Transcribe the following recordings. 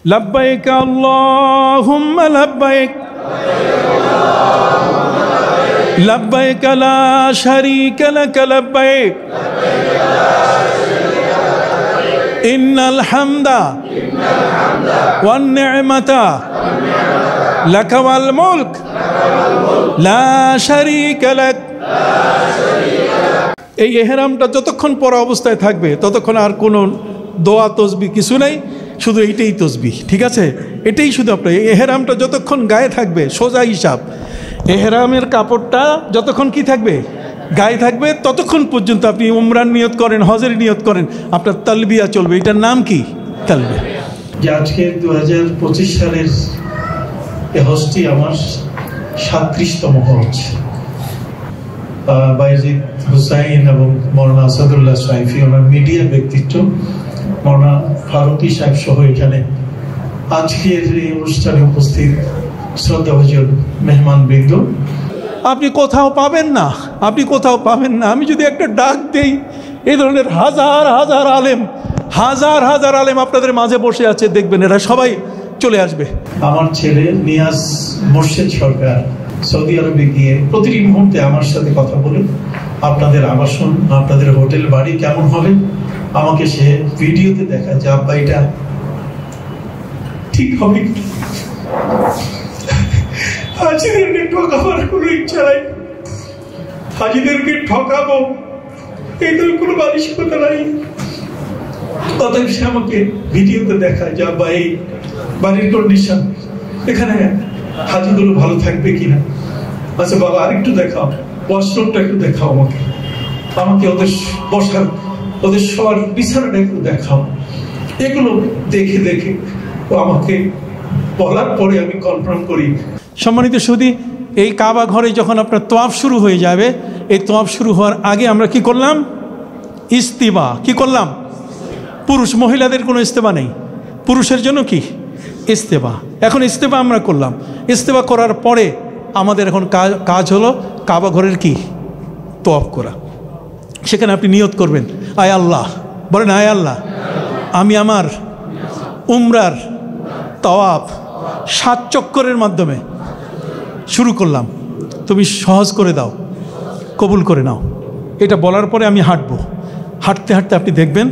লব্বাইক আল্লাহুম্মা লব্বাইক লব্বাইক লা শারীকা লাক লব্বাইক ইন্নাল হামদা ওয়ান নি'মাতা লাক ওয়াল মুলক লা শারীকা লাক। এই ইহরামটা যতক্ষণ পরা অবস্থায় থাকবে ততক্ষণ আর কোনো দোয়া তসবিহ কিছু নাই, শুধু এইটাই তসবিহ, ঠিক আছে? এটাই শুধু আপনার এহরামটা যতক্ষণ গায়ে থাকবে, সোজা হিসাব এহরামের কাপড়টা যতক্ষণ কি থাকবে, গায়ে থাকবে, ততক্ষণ পর্যন্ত আপনি উমরার নিয়ত করেন, হজের নিয়ত করেন, আপনার তালবিয়া চলবে। এটার নাম কি? তালবিয়া। যে আজকে 2025 সালের এই হজটি আমার 37তম হজ। বায়েজিদ হুসাইন এবং মৌলানা আসাদুল্লাহ সাইফি, ওনার মিডিয়া ব্যক্তিত্ব, মৌলানা ফারুকি সাহেব সহ এখানে আজকের এই অনুষ্ঠানে উপস্থিত শ্রদ্ধাভাজন মেহমান বৃন্দ, আপনি কোথাও পাবেন না, আপনি কোথাও পাবেন না। আমি যদি একটা ডাক দেই, এই ধরনের হাজার হাজার আলেম, হাজার হাজার আলেম আপনাদের মাঝে বসে আছে, দেখবেন এরা সবাই চলে আসবে। আমার ছেলে নিয়াজ মোর্শেদ সরকার সৌদি আরবে গিয়ে প্রতিটি মুহূর্তে আমার সাথে কথা বলে আপনাদের আবাসন, আপনাদের হোটেল বাড়ি কেমন হবে আমাকে সে ভিডিওতে দেখায় যে আব্বা এটা ঠিক হবে। হাজিদেরকে ঠকাবার কোনো ইচ্ছা নাই, হাজিদেরকে ঠকাবো এই তো কোনো মানসিকতা নাই। অতএব সে আমাকে ভিডিওতে দেখায় যে আব্বা এই বাড়ির কন্ডিশন, এখানে হাজিগুলো ভালো থাকবে কিনা। আচ্ছা বাবা আরেকটু দেখাও, ওয়াশরুমটা একটু দেখাও আমাকে, আমাকে ওদের বসার, ওদের শোয়ার বিছানাটা একটু দেখাও। এগুলো দেখে দেখে ও আমাকে বলার পরে আমি কনফার্ম করি। সম্মানিত সুধী, এই কাবা ঘরে যখন আপনার তোয়াফ শুরু হয়ে যাবে, এই তোয়াফ শুরু হওয়ার আগে আমরা কি করলাম? ইস্তিবা। কি করলাম? পুরুষ, মহিলাদের কোনো ইস্তেবা নেই, পুরুষের জন্য কি? ইস্তেবা। এখন ইস্তেবা আমরা করলাম। ইস্তেবা করার পরে আমাদের এখন কাজ হলো কাবা ঘরের কি? তোয়াফ করা। সেখানে আপনি নিয়ত করবেন, আয় আল্লাহ, বলেন আয় আল্লাহ, আমি আমার উমরার তাওয়াফ 7 চক্করের মাধ্যমে শুরু করলাম, তুমি সহজ করে দাও, কবুল করে নাও। এটা বলার পরে আমি হাঁটবো। হাঁটতে হাঁটতে আপনি দেখবেন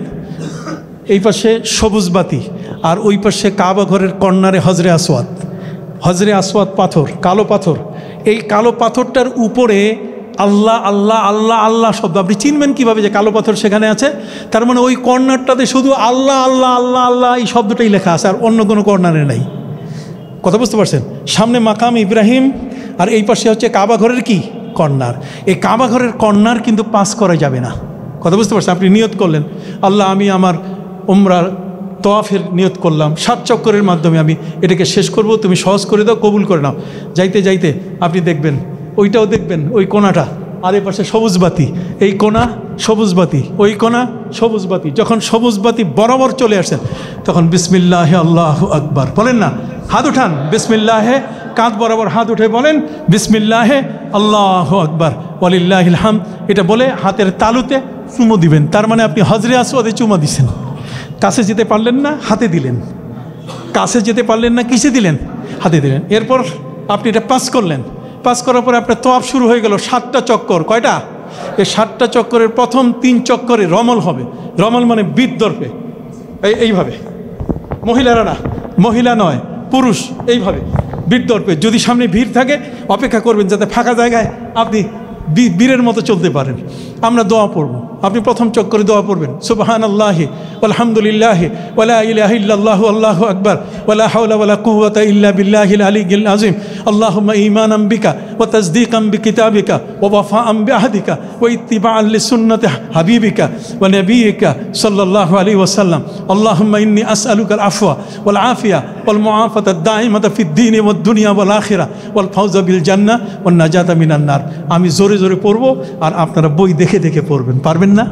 এই পাশে সবুজ বাতি, আর ওই পাশে কাবা ঘরের কর্নারে হজরে আসওয়াদ। হজরে আসওয়াদ পাথর, কালো পাথর। এই কালো পাথরটার উপরে আল্লাহ আল্লাহ আল্লাহ আল্লাহ শব্দ। আপনি চিনবেন কীভাবে যে কালো পাথর সেখানে আছে? তার মানে ওই কর্নারটাতে শুধু আল্লাহ আল্লাহ আল্লাহ আল্লাহ এই শব্দটাই লেখা আছে, আর অন্য কোনো কর্নারে নাই। কথা বুঝতে পারছেন? সামনে মাকাম ইব্রাহিম, আর এই পাশে হচ্ছে কাবা ঘরের কি? কর্নার। এই কাবা ঘরের কর্নার কিন্তু পাস করা যাবে না। কথা বুঝতে পারছেন? আপনি নিয়ত করলেন, আল্লাহ আমি আমার উমরার তোয়াফের নিয়ত করলাম, 7 চক্করের মাধ্যমে আমি এটাকে শেষ করব, তুমি সহজ করে দাও, কবুল করে নাও। যাইতে যাইতে আপনি দেখবেন, ওইটাও দেখবেন, ওই কোণাটা, আর এ পাশে সবুজ বাতি, এই কোণা সবুজ বাতি, ওই কোণা সবুজ বাতি। যখন সবুজ বাতি বরাবর চলে আসেন, তখন বিসমিল্লাহে আল্লাহু আকবার বলেন না, হাত উঠান, বিসমিল্লাহে, কাঁধ বরাবর হাত উঠে বলেন বিসমিল্লাহে আল্লাহু আকবার ওয়ালিল্লাহিল হামদ। এটা বলে হাতের তালুতে চুমু দিবেন। তার মানে আপনি হজরে আসওয়াদে চুমা দিছেন। কাছে যেতে পারলেন না, হাতে দিলেন। কাছে যেতে পারলেন না, কিসে দিলেন? হাতে দিলেন। এরপর আপনি এটা পাস করলেন। পাস করার পরে আপনার তোয়াফ শুরু হয়ে গেল 7টা চক্কর। কয়টা? এই 7টা চক্করের প্রথম 3 চক্করে রমল হবে। রমল মানে বিদর্পে, এইভাবে। মহিলারা না, মহিলা নয়, পুরুষ, এইভাবে বিদর্পে। যদি সামনে ভিড় থাকে অপেক্ষা করবেন যাতে ফাঁকা জায়গায় আপনি বীরের মতো চলতে পারেন। আমরা দোয়া পড়ব। আপনি প্রথম চক্করে দোয়া পড়বেন, সুবহানাল্লাহি আলহামদুলিল্লাহি ওয়ালা ইলাহা ইল্লাল্লাহু আল্লাহু আকবার ওয়ালা হাওলা ওয়ালা কুওয়াতা ইল্লা বিল্লাহিল আলিয়্যিল আযীম আল্লাহুম্মা ঈমানান বিকা ওয়া তাসদীকান বিকিতাবিকা ওয়া ওয়াফাআন বিআহদিকা ওয়া ইত্তিবাআন লিসুন্নতি হাবিবিকা ওয়া নাবিয়িকা সাল্লাল্লাহু আলাইহি ওয়াসাল্লাম আল্লাহুম্মা ইন্নী আসআলুকাল আফওয়া ওয়াল আফিয়া ওয়াল মুআফাতা দাইমাতা ফিদ দীনি ওয়াদ দুনিয়া ওয়াল আখিরা ওয়াল ফাওজা বিল জান্নাহ ওয়ান নাজাতা মিনান নার। আমি জোরে জোরে পড়বো, আর আপনারা বই দেখে দেখে পড়বেন। পারবেন না?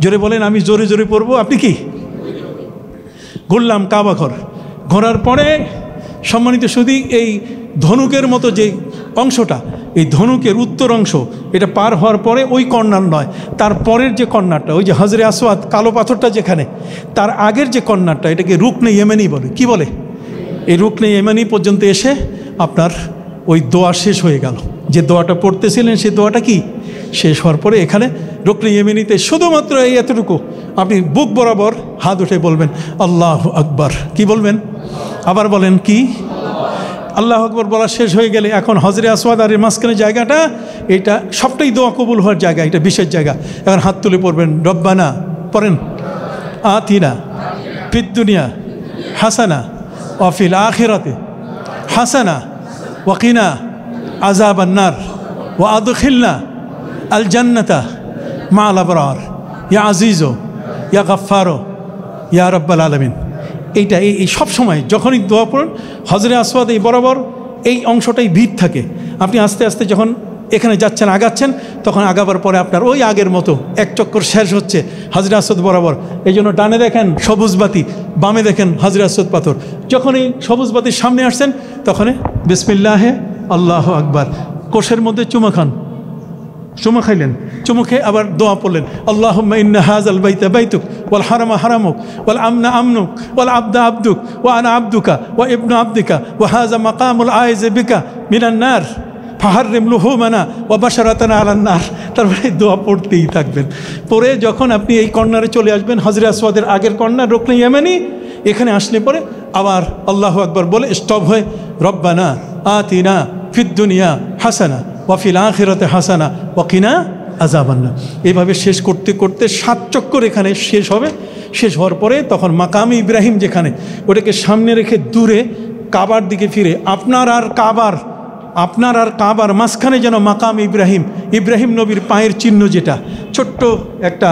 জোরে বলেন, আমি জোরে জোরে পড়বো। আপনি কি? ঘুরলাম কাবা ঘর। ঘোরার পরে সম্মানিত সুধী, এই ধনুকের মতো যে অংশটা, এই ধনুকের উত্তর অংশ এটা পার হওয়ার পরে ওই কর্নার নয়, তার পরের যে কর্নারটা, ওই যে হাজরে আসওয়াদ কালো পাথরটা যেখানে, তার আগের যে কর্নারটা, এটাকে রুকনে ইয়েমেনি বলে। কি বলে? এই রুকনে ইয়েমেনি পর্যন্ত এসে আপনার ওই দোয়া শেষ হয়ে গেল। যে দোয়াটা পড়তেছিলেন সেই দোয়াটা কি শেষ হওয়ার পরে এখানে রুকনে ইয়েমেনিতে শুধুমাত্র এই এতটুকু আপনি বুক বরাবর হাত উঠে বলবেন আল্লাহু আকবার। কি বলবেন? আবার বলেন কি? আল্লাহু আকবার বলা শেষ হয়ে গেলে এখন হজরে আসওয়াদ আর এর মাঝখানে জায়গাটা, এটা সবটাই দোয়া কবুল হওয়ার জায়গা, এটা বিশেষ জায়গা। এখন হাত তুলে পড়বেন রব্বানা, পড়েন আতিনা ফিদ দুনিয়া হাসানা ওয়া ফিল আখিরাতি হাসানা ওয়া কিনা আযাবান নার ওয়া আদখিলনা আল জান্নাতা মা'আল আবরার ইয়া আজিজু ইয়া গাফফারু ইয়া রাব্বাল আলামিন। এইটা এই সব সময় যখনই দোয়া পড়েন হজরে আসওয়াদ এই বরাবর এই অংশটাই ভিড় থাকে। আপনি আস্তে আস্তে যখন এখানে যাচ্ছেন, আগাচ্ছেন, তখন আগাবার পরে আপনার ওই আগের মতো এক চক্কর শেষ হচ্ছে হজরে আসওয়াদ বরাবর। এই জন্য ডানে দেখেন সবুজ বাতি, বামে দেখেন হজরে আসওয়াদ পাথর। যখন এই সবুজ বাতির সামনে আসছেন তখনই বিসমিল্লাহে আল্লাহু আকবার, কোষের মধ্যে চুমা খান, চুমা খাইলেন, চুমু খেয়ে আবার দোয়া পড়লেন আল্লাহুম্মা ইন্না হাযাল বাইতা বাইতুক ওয়াল হারামা হারামুক ওয়াল আমনা আমনুক ওয়াল আবদা আবদুক ওয়া আনা আবদুকা ওয়া ইবনু আবদিকা ওয়া হাযা মাকামুল আইজ বিকা মিনান নার ফাহাররিম লুহুমানা ওয়া বাশারাতানা আলান নার। তারপরে দোয়া পড়তেই থাকবেন। পরে যখন আপনি এই কর্নারে চলে আসবেন, হজরে আসওয়াদের আগের কর্নার রুকনে ইয়েমানি, এখানে আসলে পরে আবার আল্লাহু আকবার বলে স্টপ হয়ে রব্বানা আতিনা ফিদ দুনিয়া হাসানা ওয়া ফিল আখিরাতি হাসানা ওয়া কিনা আযাবান নার। এইভাবে শেষ করতে করতে 7 চক্কর এখানে শেষ হবে। শেষ হওয়ার পরে তখন মাকামে ইব্রাহিম যেখানে, ওটাকে সামনে রেখে দূরে কাবার দিকে ফিরে আপনার আর কাবার মাঝখানে যেন মাকাম ইব্রাহিম, ইব্রাহিম নবীর পায়ের চিহ্ন, যেটা ছোট্ট একটা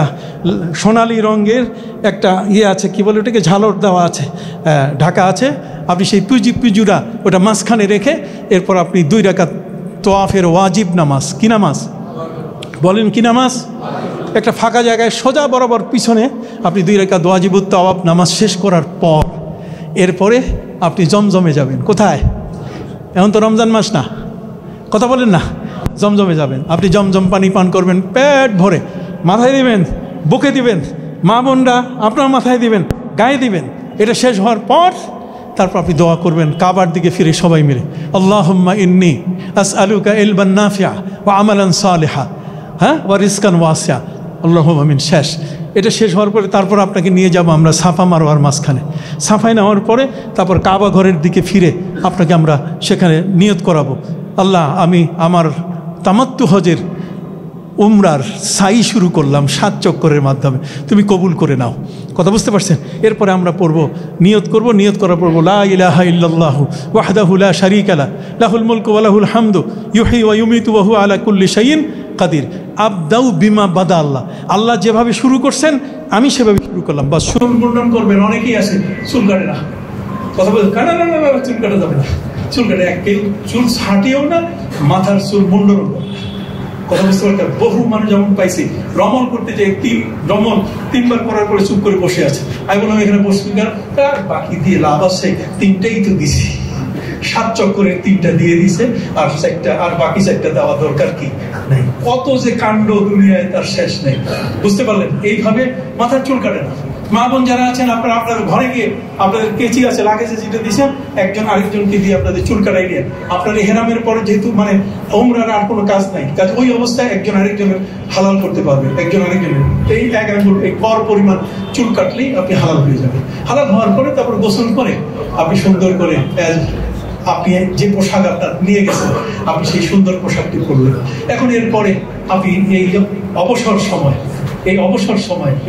সোনালি রঙের একটা আছে, কি বলে ওটাকে, ঝালর দেওয়া আছে, ঢাকা আছে। আপনি সেই পিজুরা ওটা মাঝখানে রেখে এরপর আপনি 2 রাকাত তোয়াফের ওয়াজিব নামাজ, কি নামাজ বলেন, কি নামাজ, একটা ফাঁকা জায়গায় সোজা বরাবর পিছনে আপনি 2 রাকাত ওয়াজিবুত তাওয়াফ নামাজ শেষ করার পর এরপরে আপনি জমজমে যাবেন। কোথায়? এখন তো রমজান মাস না, কথা বলেন না, জমজমে যাবেন। আপনি জমজম পানি পান করবেন পেট ভরে, মাথায় দিবেন, বুকে দিবেন, মা বোনরা আপনার মাথায় দিবেন, গায়ে দিবেন। এটা শেষ হওয়ার পর তারপর আপনি দোয়া করবেন কাবার দিকে ফিরে সবাই মিলে আল্লাহুম্মা ইন্নী আসআলুকা ইলমান নাফিআ ওয়া আমালান সালিহা ওয়া রিজকান ওয়াসিআ আল্লাহুম্মা আমিন। শেষ। এটা শেষ হওয়ার পরে তারপর আপনাকে নিয়ে যাব আমরা সাফা মারওয়ার মাঝখানে। সাফায় নেওয়ার পরে তারপর কাবা ঘরের দিকে ফিরে আপনাকে আমরা সেখানে নিয়ত করাবো, আল্লাহ আমি আমার তামাত্তু হজের উমরার সাই শুরু করলাম 7 চক্করের মাধ্যমে, তুমি কবুল করে নাও। কথা বুঝতে পারছেন? এরপরে আমরা পড়বো, নিয়ত করব, নিয়ত করার পড়বো লা ইলাহা ইল্লাল্লাহু ওয়াহদাহু লা শারীকা লাহু লাহুল মুলকু ওয়া লাহুল হামদু ইউহয়ি ওয়া ইউমীতু ওয়া হুয়া আলা কুল্লি শাইইন কাদির। আবদাউ বিমা বাদা আল্লাহ, আল্লাহ যেভাবে শুরু করছেন আমি সেভাবে শুরু করলাম। বাস চুল মুন্ডন করবেন। অনেকেই আছে চুল কাটে না, কথা বলছে কাটা না, চুল কাটা যাবে না, চুল কাটে এক চুল ছাটিও না, মাথার চুল মুন্ডনও করে না। কথা বুঝতে পারতেন? বহু মানুষ যেমন পাইছি রমল করতে যে রমল 3বার করার পরে চুপ করে বসে আছে। আমি বললাম এখানে বসবি কেন? তার বাকি দিয়ে লাভ আছে, 3টাই তো দিছি, 7 চক্করের 3টা দিয়ে দিছে, আর 4টা, আর বাকি 4টা দেওয়া দরকার কি নাই। কত যে কাণ্ড দুনিয়ায় তার শেষ নেই। বুঝতে পারলেন? এইভাবে মাথার চুল কাটে না। মা বোন যারা আছেন আপনারা আপনার ঘরে গিয়ে আপনাদের কেচি আছে, লাগেছে যেটা দিচ্ছেন, একজন আরেকজনকে দিয়ে আপনাদের চুল কাটাই নিয়ে আপনার হেরামের পরে যেহেতু মানে ওমরার আর কোনো কাজ নাই, কাজ ওই অবস্থায় একজন আরেকজনের হালাল করতে পারবে, একজন আরেকজনের এই 1 আঙ্গুল এই বড় পরিমাণ চুল কাটলেই আপনি হালাল হয়ে যাবেন। হালাল হওয়ার পরে তারপর গোসল করে আপনি সুন্দর করে আপনি যে পোশাক আপনার নিয়ে গেছেন আপনি সেই সুন্দর পোশাকটি পরলেন। এখন এরপরে আপনি এই অবসর সময়,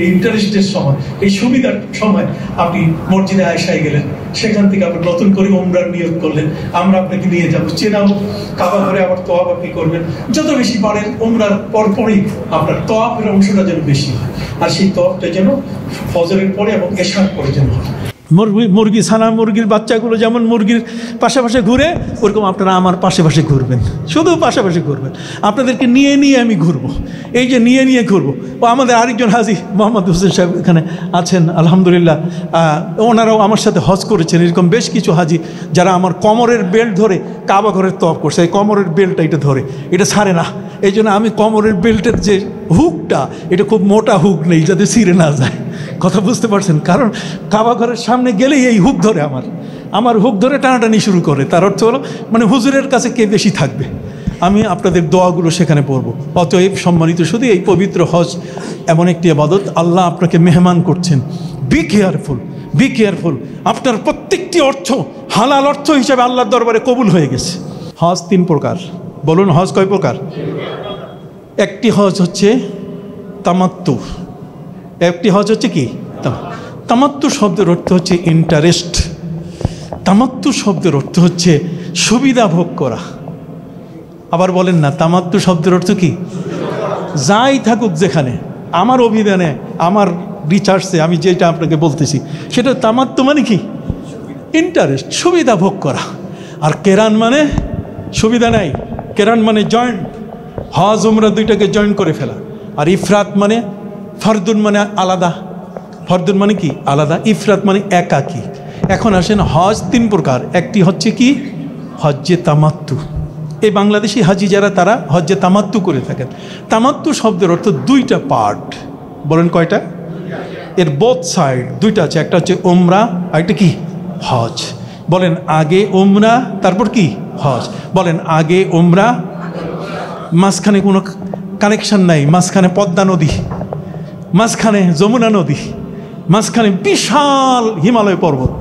এই ইন্টারেস্টের সময়, এই সুবিধার সময় আপনি মসজিদে আয়েশায় গেলেন, সেখান থেকে আপনি নতুন করে উমরার নিয়ত করলেন, আমরা আপনাকে নিয়ে যাবো চেনাও কাবা ঘরে, আবার তোয়াফ আপনি করবেন। যত বেশি পারেন উমরার পরপরই আপনার তোয়াফের অংশটা যেন বেশি হয়, আর সেই তোয়াফটা যেন ফজরের পরে এবং এশার পরে যেন হয়। মুরগি ছানা মুরগির বাচ্চাগুলো যেমন মুরগির পাশাপাশি ঘুরে, ওরকম আপনারা আমার পাশাপাশি ঘুরবেন, শুধু পাশাপাশি ঘুরবেন। আপনাদেরকে নিয়ে নিয়ে আমি ঘুরবো, এই যে নিয়ে নিয়ে ঘুরবো। ও আমাদের আরেকজন হাজি মোহাম্মদ হোসেন সাহেব এখানে আছেন, আলহামদুলিল্লাহ, ওনারাও আমার সাথে হজ করেছেন। এরকম বেশ কিছু হাজি যারা আমার কোমরের বেল্ট ধরে কাবা ঘরের তওয়াফ করছে। এই কোমরের বেল্টটা এটা ধরে, এটা ছাড়ে না। এই জন্য আমি কোমরের বেল্টের যে হুকটা, এটা খুব মোটা হুক নেই যাতে ছিঁড়ে না যায়। কথা বুঝতে পারছেন? কারণ কাবা ঘরের সামনে গেলেই এই হুক ধরে, আমার হুক ধরে টানাটানি শুরু করে। তার অর্থ হলো মানে হুজুরের কাছে কে বেশি থাকবে। আমি আপনাদের দোয়াগুলো সেখানে পড়ব। অতএব সম্মানিত শুধু এই পবিত্র হজ এমন একটি ইবাদত, আল্লাহ আপনাকে মেহমান করছেন। Be careful, be careful. আপনার প্রত্যেকটি অর্থ হালাল অর্থ হিসাবে আল্লাহর দরবারে কবুল হয়ে গেছে। হজ 3 প্রকার। বলুন হজ কয় প্রকার? একটি হজ হচ্ছে তামাত্তু। একটি হজ হচ্ছে কি? তামাত্তু শব্দের অর্থ হচ্ছে ইন্টারেস্ট। তামাত্তু শব্দের অর্থ হচ্ছে সুবিধা ভোগ করা। আবার বলেন না, তামাত্তু শব্দের অর্থ কি? যাই থাকুক যেখানে, আমার অভিধানে, আমার রিচার্জে আমি যেটা আপনাকে বলতেছি সেটা তামাত্তু মানে কি? ইন্টারেস্ট, সুবিধা ভোগ করা। আর কেরান মানে সুবিধা নাই, কেরান মানে জয়েন্ট। হজ উমরা দুইটাকে জয়েন্ট করে ফেলা। আর ইফরাত মানে, ফরদুন মানে আলাদা, ফরদুন মানে কি? আলাদা। ইফরাত মানে একাকী। এখন আসেন, হজ 3 প্রকার। একটি হচ্ছে কি? হজ্জে তামাত্তু। এই বাংলাদেশি হাজি যারা, তারা হজ্জে তামাত্তু করে থাকেন। তামাত্তু শব্দের অর্থ 2টা পার্ট। বলেন কয়টা? এর বোথ সাইড 2টা আছে। একটা হচ্ছে উমরা, আর একটা কি? হজ। বলেন আগে উমরা তারপর কি? হজ। বলেন আগে উমরা, মাঝখানে কোনো কানেকশন নাই, মাঝখানে পদ্মা নদী, মাঝখানে যমুনা নদী, মাঝখানে বিশাল হিমালয় পর্বত,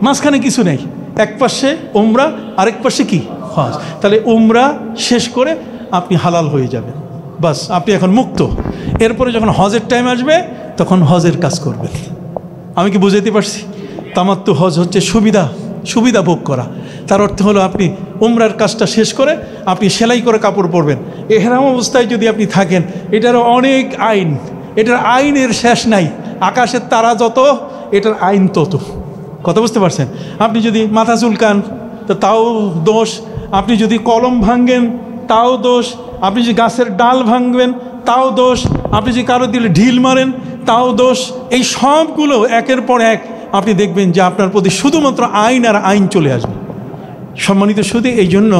মাঝখানে কিছু নেই। এক পাশে উমরা, আরেক পাশে কি? হজ। তাহলে উমরা শেষ করে আপনি হালাল হয়ে যাবেন, বাস আপনি এখন মুক্ত। এরপরে যখন হজের টাইম আসবে তখন হজের কাজ করবেন। আমি কি বুঝাইতে পারছি? তামাত্তু হজ হচ্ছে সুবিধা ভোগ করা। তার অর্থ হলো আপনি উমরার কাজটা শেষ করে আপনি সেলাই করে কাপড় পরবেন। এহরাম অবস্থায় যদি আপনি থাকেন, এটারও অনেক আইন, এটার আইনের শেষ নাই। আকাশের তারা যত, এটার আইন তত। কথা বুঝতে পারছেন? আপনি যদি মাথা চুলকান তো তাও দোষ, আপনি যদি কলম ভাঙেন তাও দোষ, আপনি যদি গাছের ডাল ভাঙবেন তাও দোষ, আপনি যদি কারো দিলে ঢিল মারেন তাও দোষ। এই সবগুলো একের পর এক আপনি দেখবেন যে আপনার প্রতি শুধুমাত্র আইন আর আইন চলে আসবে। সম্মানিত শুধু এই জন্য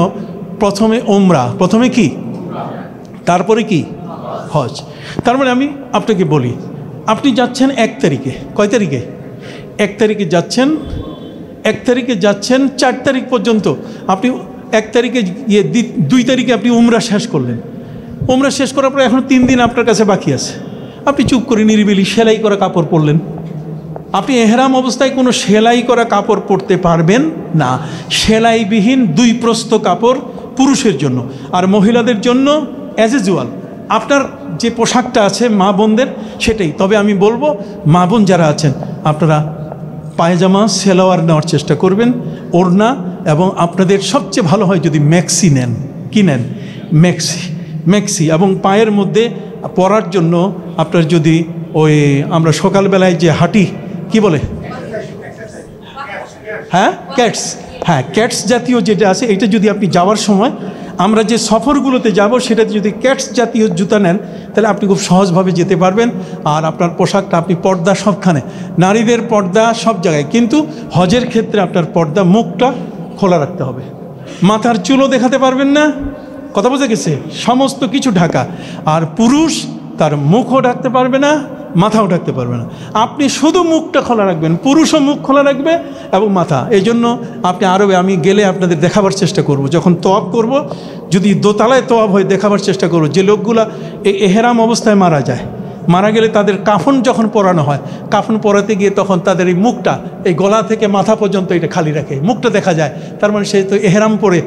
প্রথমে উমরা, প্রথমে কি, তারপরে কি? হজ। তার মানে আমি আপনাকে বলি, আপনি যাচ্ছেন 1 তারিখে, কয় তারিখে? 1 তারিখে যাচ্ছেন, 1 তারিখে যাচ্ছেন 4 তারিখ পর্যন্ত। আপনি 1 তারিখে 2 তারিখে আপনি উমরা শেষ করলেন। উমরা শেষ করার পর এখন 3 দিন আপনার কাছে বাকি আছে। আপনি চুপ করে নিরিবিলি সেলাই করা কাপড় পরলেন। আপনি এহরাম অবস্থায় কোনো সেলাই করা কাপড় পরতে পারবেন না। সেলাইবিহীন 2 প্রস্থ কাপড় পুরুষের জন্য, আর মহিলাদের জন্য অ্যাজ ইউজুয়াল আপনার যে পোশাকটা আছে মা বোনদের সেটাই। তবে আমি বলবো, মা বোন যারা আছেন আপনারা পায়জামা সেলোয়ার নেওয়ার চেষ্টা করবেন, ওড়না, এবং আপনাদের সবচেয়ে ভালো হয় যদি ম্যাক্সি নেন। কি নেন? ম্যাক্সি। এবং পায়ের মধ্যে পরার জন্য আপনার যদি ওই আমরা সকালবেলায় যে হাঁটি, কি বলে? হ্যাঁ, ক্যাটস। হ্যাঁ, ক্যাটস জাতীয় যেটা আছে, এটা যদি আপনি যাওয়ার সময়, আমরা যে সফরগুলোতে যাব সেটাতে যদি ক্যাটস জাতীয় জুতা নেন তাহলে আপনি খুব সহজভাবে যেতে পারবেন। আর আপনার পোশাকটা আপনি পর্দা সবখানে, নারীদের পর্দা সব জায়গায়, কিন্তু হজের ক্ষেত্রে আপনার পর্দা, মুখটা খোলা রাখতে হবে। মাথার চুলও দেখাতে পারবেন না, কথা বোঝা গেছে? সমস্ত কিছু ঢাকা। আর পুরুষ তার মুখও ঢাকতে পারবে না, মাথাও ঢাকতে পারবে না। আপনি শুধু মুখটা খোলা রাখবেন, পুরুষও মুখ খোলা রাখবে এবং মাথা। এই জন্য আপনি আরবে, আমি গেলে আপনাদের দেখাবার চেষ্টা করব, যখন তওয়াব করব, যদি দোতলায় তওয়াব হয় দেখাবার চেষ্টা করব যে লোকগুলা এই এহরাম অবস্থায় মারা যায়, মারা গেলে তাদের কাফন যখন পরানো হয়, কাফন পরাতে গিয়ে তখন তাদের এই মুখটা, এই গলা থেকে মাথা পর্যন্ত এটা খালি রাখে, মুখটা দেখা যায়। তার মানে সে তো এহরাম পরে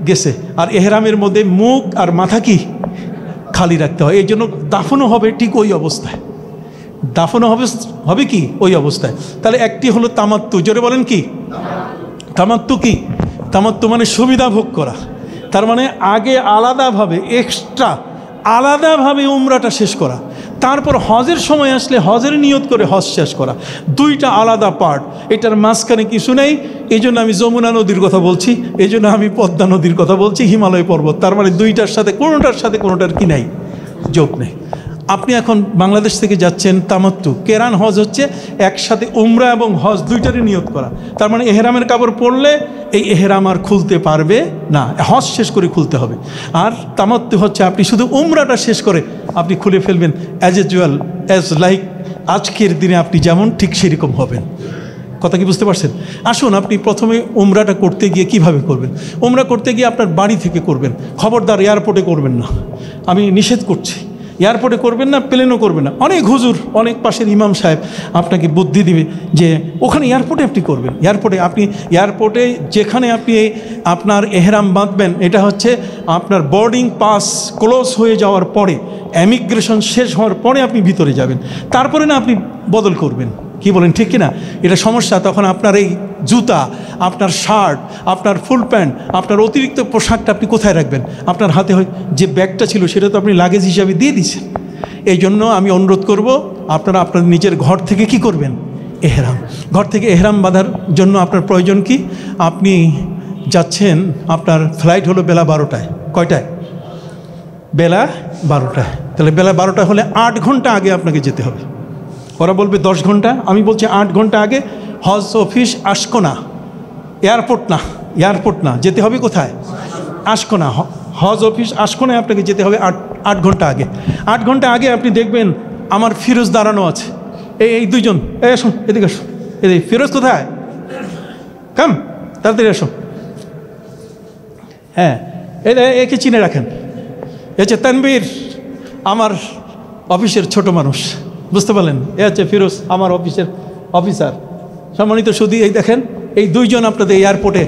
গেছে। আর এহরামের মধ্যে মুখ আর মাথা কি খালি রাখতে হয়। এই জন্য দাফনও হবে ঠিক ওই অবস্থায়, দাফনও হবে কি ওই অবস্থায়। তাহলে একটি হলো তামাত্তু। জোরে বলেন কি তামাত্তু? কি তামাত্তু? মানে সুবিধা ভোগ করা। তার মানে আগে আলাদাভাবে, এক্সট্রা আলাদাভাবে উমরাটা শেষ করা, তারপর হজের সময় আসলে হজের নিয়ত করে হজ শেষ করা, দুইটা আলাদা পার্ট। এটার মাঝখানে কিছু নেই। এই জন্য আমি যমুনা নদীর কথা বলছি, এই জন্য আমি পদ্মা নদীর কথা বলছি, হিমালয় পর্বত। তার মানে দুইটার সাথে কোনোটার কি নাই, যোগ নেই। আপনি এখন বাংলাদেশ থেকে যাচ্ছেন তামাত্তু, কেরান হজ হচ্ছে একসাথে উমরা এবং হজ দুইটারই নিয়ত করা। তার মানে এহরামের কাপড় পরলে এই এহরাম আর খুলতে পারবে না, হজ শেষ করে খুলতে হবে। আর তামাত্তু হচ্ছে আপনি শুধু উমরাটা শেষ করে আপনি খুলে ফেলবেন, অ্যাজ ইউজুয়াল, অ্যাজ লাইক আজকের দিনে আপনি যেমন ঠিক সেরকম হবেন। কথা কি বুঝতে পারছেন? আসুন, আপনি প্রথমে উমরাটা করতে গিয়ে কিভাবে করবেন। উমরা করতে গিয়ে আপনার বাড়ি থেকে করবেন, খবরদার এয়ারপোর্টে করবেন না, আমি নিষেধ করছি। এয়ারপোর্টে করবেন না, প্লেনও করবেন না। অনেক হুজুর, অনেক পাশের ইমাম সাহেব আপনাকে বুদ্ধি দিবে যে ওখানে এয়ারপোর্টে আপনি করবেন। এয়ারপোর্টে যেখানে আপনি আপনার এহরাম বাঁধবেন, এটা হচ্ছে আপনার বোর্ডিং পাস ক্লোজ হয়ে যাওয়ার পরে, ইমিগ্রেশন শেষ হওয়ার পরে আপনি ভিতরে যাবেন, তারপরে না আপনি বদল করবেন। কি বলেন, ঠিক কিনা? এটা সমস্যা। তখন আপনার এই জুতা, আপনার শার্ট, আপনার ফুল প্যান্ট, আপনার অতিরিক্ত পোশাকটা আপনি কোথায় রাখবেন? আপনার হাতে যে ব্যাগটা ছিল সেটা তো আপনি লাগেজ হিসাবে দিয়ে দিয়েছেন। এই জন্য আমি অনুরোধ করব, আপনারা আপনার নিজের ঘর থেকে কি করবেন? এহরাম। ঘর থেকে এহরাম বাঁধার জন্য আপনার প্রয়োজন কি? আপনি যাচ্ছেন, আপনার ফ্লাইট হলো বেলা 12টায়। কয়টায়? বেলা 12টায়। তাহলে বেলা 12টা হলে 8 ঘন্টা আগে আপনাকে যেতে হবে। ওরা বলবে 10 ঘন্টা, আমি বলছি 8 ঘন্টা আগে। হজ অফিস আশকোনা, এয়ারপোর্ট না, যেতে হবে কোথায়? আশকোনা। হজ অফিস আশকোনায় আপনাকে যেতে হবে 8 ঘন্টা আগে। 8 ঘন্টা আগে আপনি দেখবেন আমার ফিরোজ দাঁড়ানো আছে, এই দুইজন। এসো, এদিকে এসো। এই ফিরোজ কোথায়? কাম, তাড়াতাড়ি এসো। হ্যাঁ, একে চিনে রাখেন, এ হচ্ছে তানবীর, আমার অফিসের ছোট মানুষ, বুঝতে পারলেন? এ হচ্ছে ফিরোজ, আমার অফিসের অফিসার। সম্মানিত সুধী, এই দেখেন, এই দুইজন আপনাদের এয়ারপোর্টে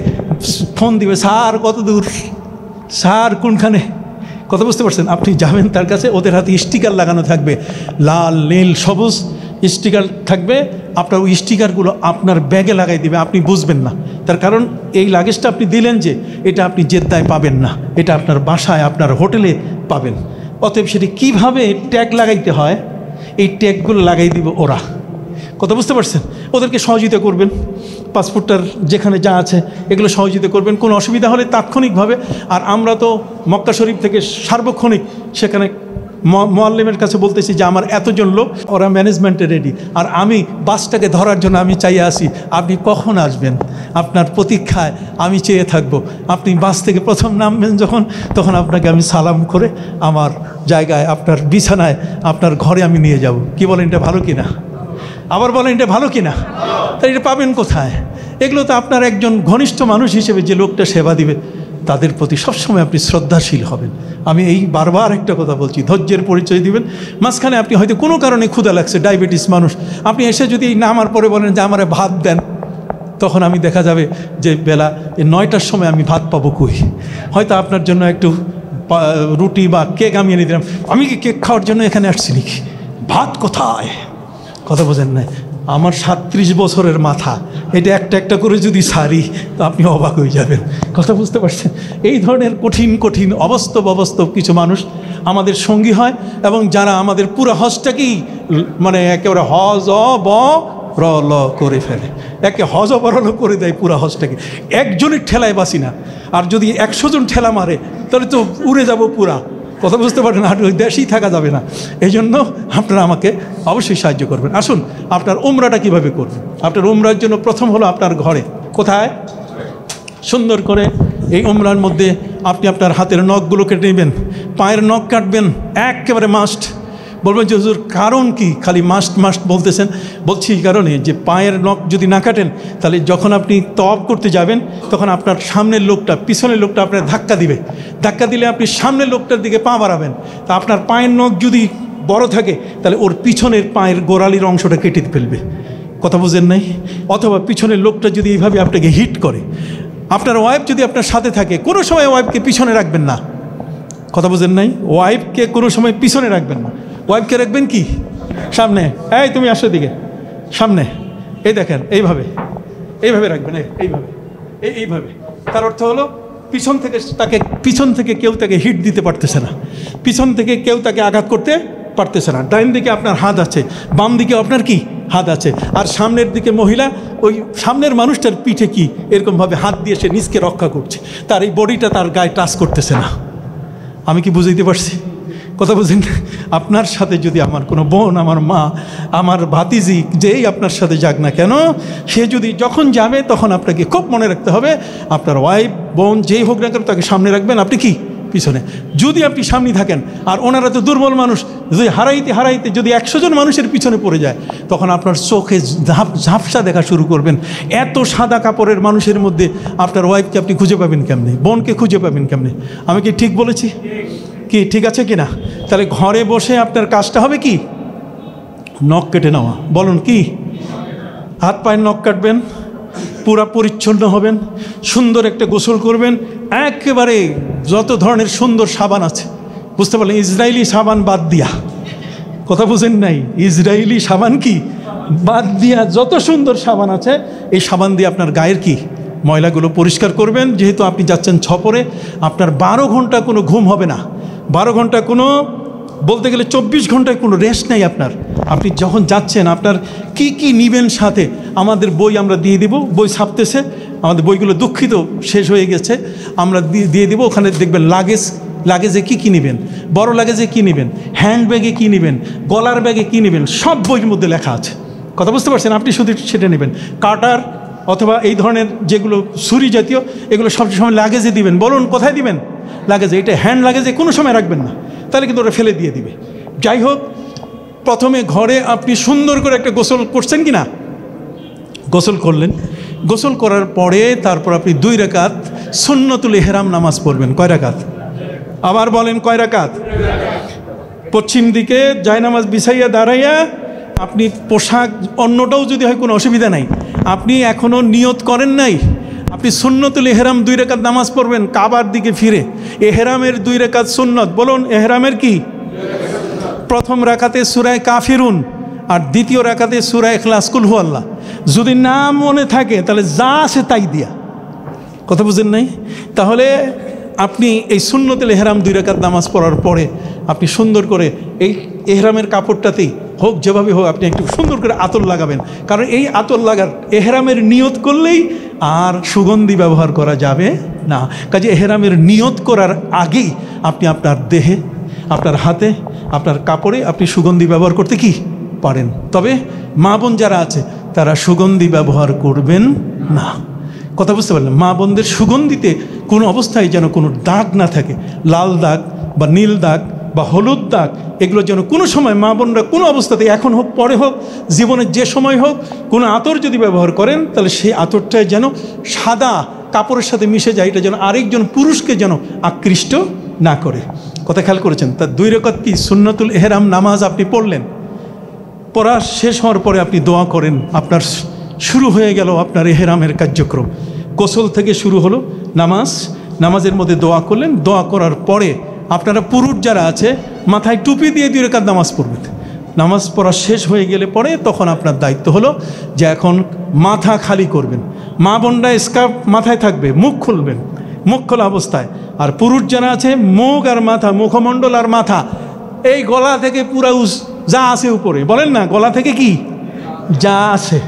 ফোন দিবে, স্যার কত দূর, স্যার কোনখানে, কথা বুঝতে পারছেন? আপনি যাবেন তার কাছে, ওদের হাতে স্টিকার লাগানো থাকবে, লাল, নীল, সবুজ স্টিকার থাকবে। আপনার ওই স্টিকারগুলো আপনার ব্যাগে লাগাই দিবে, আপনি বুঝবেন না। তার কারণ এই লাগেজটা আপনি দিলেন যে, এটা আপনি জেদ্দায় পাবেন না, এটা আপনার বাসায়, আপনার হোটেলে পাবেন। অতএব সেটি কীভাবে ট্যাগ লাগাইতে হয়, এই ট্যাগগুলো লাগাই দিব ওরা। কথা বুঝতে পারছেন? ওদেরকে সহযোগিতা করবেন, পাসপোর্টটার যেখানে যা আছে এগুলো সহযোগিতা করবেন, কোনো অসুবিধা হলে তাৎক্ষণিকভাবে। আর আমরা তো মক্কা শরীফ থেকে সার্বক্ষণিক সেখানে মোয়াল্লিমের কাছে বলতেছি যে আমার এতজন লোক, ওরা ম্যানেজমেন্টে রেডি, আর আমি বাসটাকে ধরার জন্য আমি চাইয়ে আসি, আপনি কখন আসবেন, আপনার প্রতীক্ষায় আমি চেয়ে থাকব। আপনি বাস থেকে প্রথম নামবেন যখন, তখন আপনাকে আমি সালাম করে আমার জায়গায়, আপনার বিছানায়, আপনার ঘরে আমি নিয়ে যাব। কি বলেন, এটা ভালো কিনা? আবার বলেন, এটা ভালো কিনা? তাই এটা পাবেন কোথায়? এগুলো তো আপনার একজন ঘনিষ্ঠ মানুষ হিসেবে যে লোকটা সেবা দিবে, তাদের প্রতি সবসময় আপনি শ্রদ্ধাশীল হবেন। আমি এই বারবার একটা কথা বলছি, ধৈর্যের পরিচয় দিবেন। মাঝখানে আপনি হয়তো কোনো কারণে ক্ষুধা লাগছে, ডায়াবেটিস মানুষ, আপনি এসে যদি নামার পরে বলেন যে আমারে ভাত দেন, তখন আমি দেখা যাবে যে বেলা 9টার সময় আমি ভাত পাবো কই। হয়তো আপনার জন্য একটু রুটি বা কেক আমি এনে দিলাম। আমি কি কেক খাওয়ার জন্য এখানে আসছি নাকি? ভাত কোথায়? কথা বোঝেন নাই? আমার 37 বছরের মাথা, এটা একটা একটা করে যদি সারি তো আপনি অবাক হয়ে যাবেন। কথা বুঝতে পারছেন? এই ধরনের কঠিন কঠিন অবাস্তব কিছু মানুষ আমাদের সঙ্গী হয়, এবং যারা আমাদের পুরো হজটাকেই মানে একেবারে হজ অবরল করে ফেলে, একে হজ অবরল করে দেয় পুরো হজটাকে। একজনের ঠেলায় বাসি না, আর যদি 100 জন ঠেলা মারে তাহলে তো উড়ে যাব পুরা। কথা বুঝতে পারেন? আর ওই দেশেই থাকা যাবে না। এই জন্য আপনারা আমাকে অবশ্যই সাহায্য করবেন। আসুন, আপনার উমরাটা কিভাবে করবেন? আপনার উমরার জন্য প্রথম হলো আপনার ঘরে। কোথায়? সুন্দর করে এই উমরার মধ্যে আপনি আপনার হাতের নখগুলো কেটে নেবেন, পায়ের নখ কাটবেন একেবারে মাস্ট। বলবেন যে হুজুর কারণ কি খালি মাস্ট বলতেছেন? বলছি এই কারণে যে পায়ের নখ যদি না কাটেন, তাহলে যখন আপনি তওয়াফ করতে যাবেন তখন আপনার সামনের লোকটা পিছনের লোকটা আপনার ধাক্কা দিলে আপনি সামনের লোকটার দিকে পা বাড়াবেন। তা আপনার পায়ের নখ যদি বড় থাকে তাহলে ওর পিছনের পায়ের গোড়ালির অংশটা কেটে ফেলবে। কথা বুঝেন নাই? অথবা পিছনের লোকটা যদি এইভাবে আপনাকে হিট করে, আপনার ওয়াইফ যদি আপনার সাথে থাকে, কোনো সময় ওয়াইফকে পিছনে রাখবেন না। কথা বুঝেন নাই? ওয়াইফকে কোনো সময় পিছনে রাখবেন না, ওয়াইফকে রাখবেন কি সামনে। এই তুমি আসো দিকে, সামনে। এই দেখেন, এইভাবে রাখবেন, এইভাবে। তার অর্থ হলো পিছন থেকে কেউ তাকে হিট দিতে পারতেছে না, পিছন থেকে কেউ তাকে আঘাত করতে পারতেছে না। ডাইন দিকে আপনার হাত আছে, বাম দিকে আপনার কি হাত আছে, আর সামনের দিকে মহিলা ওই সামনের মানুষটার পিঠে কি এরকমভাবে হাত দিয়ে সে নিজকে রক্ষা করছে, তার এই বডিটা তার গায়ে টাচ করতেছে না। আমি কি বুঝাইতে পারছি? কথা বুঝেন? আপনার সাথে যদি আমার কোনো বোন, আমার মা, আমার ভাতিজি যেই আপনার সাথে যাক না কেন, সে যদি যখন যাবে তখন আপনাকে খুব মনে রাখতে হবে আপনার ওয়াইফ, বোন যেই হোক না কেন তাকে সামনে রাখবেন, আপনি কি পিছনে। যদি আপনি সামনে থাকেন আর ওনারা তো দুর্বল মানুষ, যদি হারাইতে হারাইতে যদি 100 জন মানুষের পিছনে পড়ে যায়, তখন আপনার চোখে ঝাপসা দেখা শুরু করবেন। এত সাদা কাপড়ের মানুষের মধ্যে আপনার ওয়াইফকে আপনি খুঁজে পাবেন কেমনে, বোনকে খুঁজে পাবেন কেমনে? আমি কি ঠিক বলেছি? কি ঠিক আছে কি না? তাহলে ঘরে বসে আপনার কাজটা হবে কি? নখ কেটে নেওয়া। বলুন কি? হাত পায়ের নখ কাটবেন, পুরা পরিচ্ছন্ন হবেন, সুন্দর একটা গোসল করবেন, একেবারে যত ধরনের সুন্দর সাবান আছে, বুঝতে পারলেন? ইসরায়েলি সাবান বাদ দিয়া, কথা বুঝেন নাই? ইসরায়েলি সাবান কি বাদ দিয়া যত সুন্দর সাবান আছে, এই সাবান দিয়ে আপনার গায়ের কি ময়লাগুলো পরিষ্কার করবেন। যেহেতু আপনি যাচ্ছেন সফরে, আপনার 12 ঘন্টা কোনো ঘুম হবে না, 12 ঘন্টা কোনো, বলতে গেলে 24 ঘন্টায় কোনো রেস্ট নেই আপনার। আপনি যখন যাচ্ছেন আপনার কি কি নেবেন সাথে, আমাদের বই আমরা দিয়ে দিব, বই ছাপতেছে, আমাদের বইগুলো দুঃখিত শেষ হয়ে গেছে, আমরা দিয়ে দিব। ওখানে দেখবেন লাগেজে কি কী নেবেন, বড় লাগেজে কী নেবেন, হ্যান্ড ব্যাগে কী নেবেন, গলার ব্যাগে কী নেবেন, সব বইয়ের মধ্যে লেখা আছে। কথা বুঝতে পারছেন? আপনি শুধু সেটা নেবেন। কাটার অথবা এই ধরনের যেগুলো ছুরি জাতীয়, এগুলো সব সময় লাগেজে দিবেন। বলুন কোথায় দিবেন? লাগেজে। এটা হ্যান্ড লাগেজে কোনো সময় রাখবেন না, তাহলে কিন্তু ওরা ফেলে দিয়ে দিবে। যাই হোক, প্রথমে ঘরে আপনি সুন্দর করে একটা গোসল করছেন কি না? গোসল করলেন। গোসল করার পরে তারপর আপনি 2 রাকাত সুন্নতুল ইহরাম নামাজ পড়বেন। কয় রাকাত? আবার বলেন কয় রাকাত? পশ্চিম দিকে জায়নামাজ বিছাইয়া দাঁড়াইয়া আপনি পোশাক অন্যটাও যদি হয় কোনো অসুবিধা নাই, আপনি এখনও নিয়ত করেন নাই, আপনি সুন্নতুল ইহরাম 2 রাকাত নামাজ পড়বেন কাবার দিকে ফিরে। এহরামের 2 রাকাত সুন্নত। বলুন এহরামের কি? প্রথম রাকাতে সূরা কাফিরুন আর দ্বিতীয় রাকাতে সূরা ইখলাস, কুল হু আল্লাহ। যদি না মনে থাকে তাহলে যা আছে তাই দিয়া, কথা বুঝেন নাই? তাহলে আপনি এই সুন্নতুল ইহরাম 2 রাকাত নামাজ পড়ার পরে আপনি সুন্দর করে এই ইহরামের কাপড়টাতেই হোক, যেভাবে হোক, আপনি একটু সুন্দর করে আতর লাগাবেন। কারণ এই আতর লাগার এহরামের নিয়ত করলেই আর সুগন্ধি ব্যবহার করা যাবে না। কাজে এহরামের নিয়ত করার আগেই আপনি আপনার দেহে, আপনার হাতে, আপনার কাপড়ে আপনি সুগন্ধি ব্যবহার করতে কি পারেন। তবে মা বোন যারা আছে তারা সুগন্ধি ব্যবহার করবেন না। কথা বুঝতে পারলেন? মা বোনদের সুগন্ধিতে কোনো অবস্থায় যেন কোনো দাগ না থাকে, লাল দাগ বা নীল দাগ বা হলুদ দাগ, এগুলো যেন কোনো সময় মা বোনরা কোনো অবস্থাতে, এখন হোক পরে হোক, জীবনের যে সময় হোক, কোনো আতর যদি ব্যবহার করেন তাহলে সেই আতরটায় যেন সাদা কাপড়ের সাথে মিশে যায়, এটা যেন আরেকজন পুরুষকে যেন আকৃষ্ট না করে। কথা খেয়াল করেছেন? তার 2 রাকাত কি সুন্নতুল ইহরাম নামাজ আপনি পড়লেন। পড়া শেষ হওয়ার পরে আপনি দোয়া করেন। আপনার শুরু হয়ে গেল আপনার ইহরামের কার্যক্রম। গোসল থেকে শুরু হলো নামাজ, নামাজের মধ্যে দোয়া করলেন। দোয়া করার পরে আপনারা পুরুষ যারা আছে মাথায় টুপি দিয়ে 2 রাকাত নামাজ পড়বেন। নামাজ পড়া শেষ হয়ে গেলে পরে তখন আপনার দায়িত্ব হলো যে এখন মাথা খালি করবেন। মা বোনরা স্কার্ফ মাথায় থাকবে, মুখ খুলবেন, মুখ খোলা অবস্থায়। আর পুরুষ যারা আছে মুখ আর মাথা, মুখমণ্ডল আর মাথা, এই গলা থেকে পুরা যা আছে উপরে, বলেন না গলা থেকে কি যা আছে,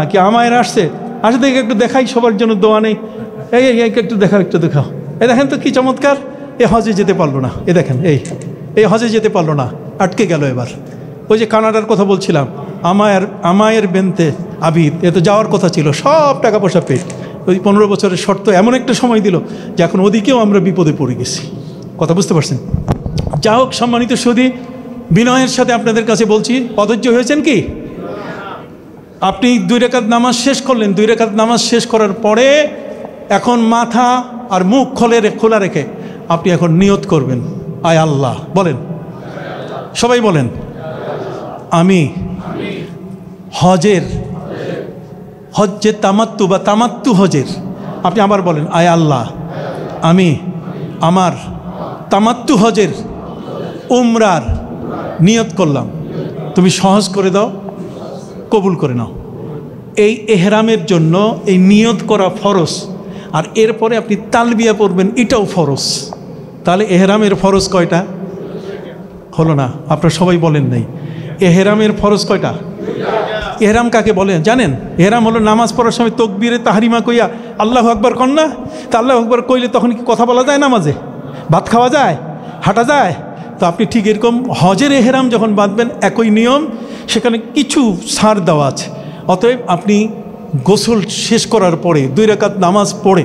কি আমায় আসছে দেখে একটু দেখাই, সবার জন্য দোয়া নেই। এই একটু দেখাও, একটু দেখাও। এই দেখেন তো কি চমৎকার। এ হজে যেতে পারলো না, এ দেখেন এই হজে যেতে পারলো না, আটকে গেল। এবার ওই যে কানাডার কথা বলছিলাম, আমায়ের বেনতে আবিদ, এ তো যাওয়ার কথা ছিল, সব টাকা পয়সা পেয়ে ওই 15 বছরের শর্ত এমন একটা সময় দিল যে এখন ওদিকেও আমরা বিপদে পড়ে গেছি। কথা বুঝতে পারছেন? যা হোক, সম্মানিত সুধী, বিনয়ের সাথে আপনাদের কাছে বলছি, অধৈর্য হয়েছেন কি? আপনি 2 রাকাত নামাজ শেষ করলেন। 2 রাকাত নামাজ শেষ করার পরে এখন মাথা আর মুখ খোলা রেখে আপনি এখন নিয়ত করবেন, আয় আল্লাহ, বলেন সবাই বলেন, আমি হজের তামাত্তু বা তামাত্তু হজের, আপনি আবার বলেন, আয় আল্লাহ, আমি আমার তামাত্তু হজের উমরার নিয়ত করলাম, তুমি সহজ করে দাও, কবুল করে নাও। এই এহরামের জন্য এই নিয়ত করা ফরজ, আর এরপরে আপনি তালবিয়া পড়বেন, এটাও ফরজ। তাহলে এহরামের ফরজ কয়টা? হলো না, আপনারা সবাই বলেন নাই। এহরামের ফরজ কয়টা? এহরাম কাকে বলেন জানেন? এহরাম হলো নামাজ পড়ার সময় তকবীরে তাহরিমা কইয়া আল্লাহু আকবার কর না? তা আল্লাহু আকবার কইলে তখন কি কথা বলা যায় নামাজে? ভাত খাওয়া যায়? হাঁটা যায়? তো আপনি ঠিক এরকম হজের এহরাম যখন বাঁধবেন একই নিয়ম, সেখানে কিছু ছাড় দেওয়া আছে। অতএব আপনি গোসল শেষ করার পরে 2 রাকাত নামাজ পড়ে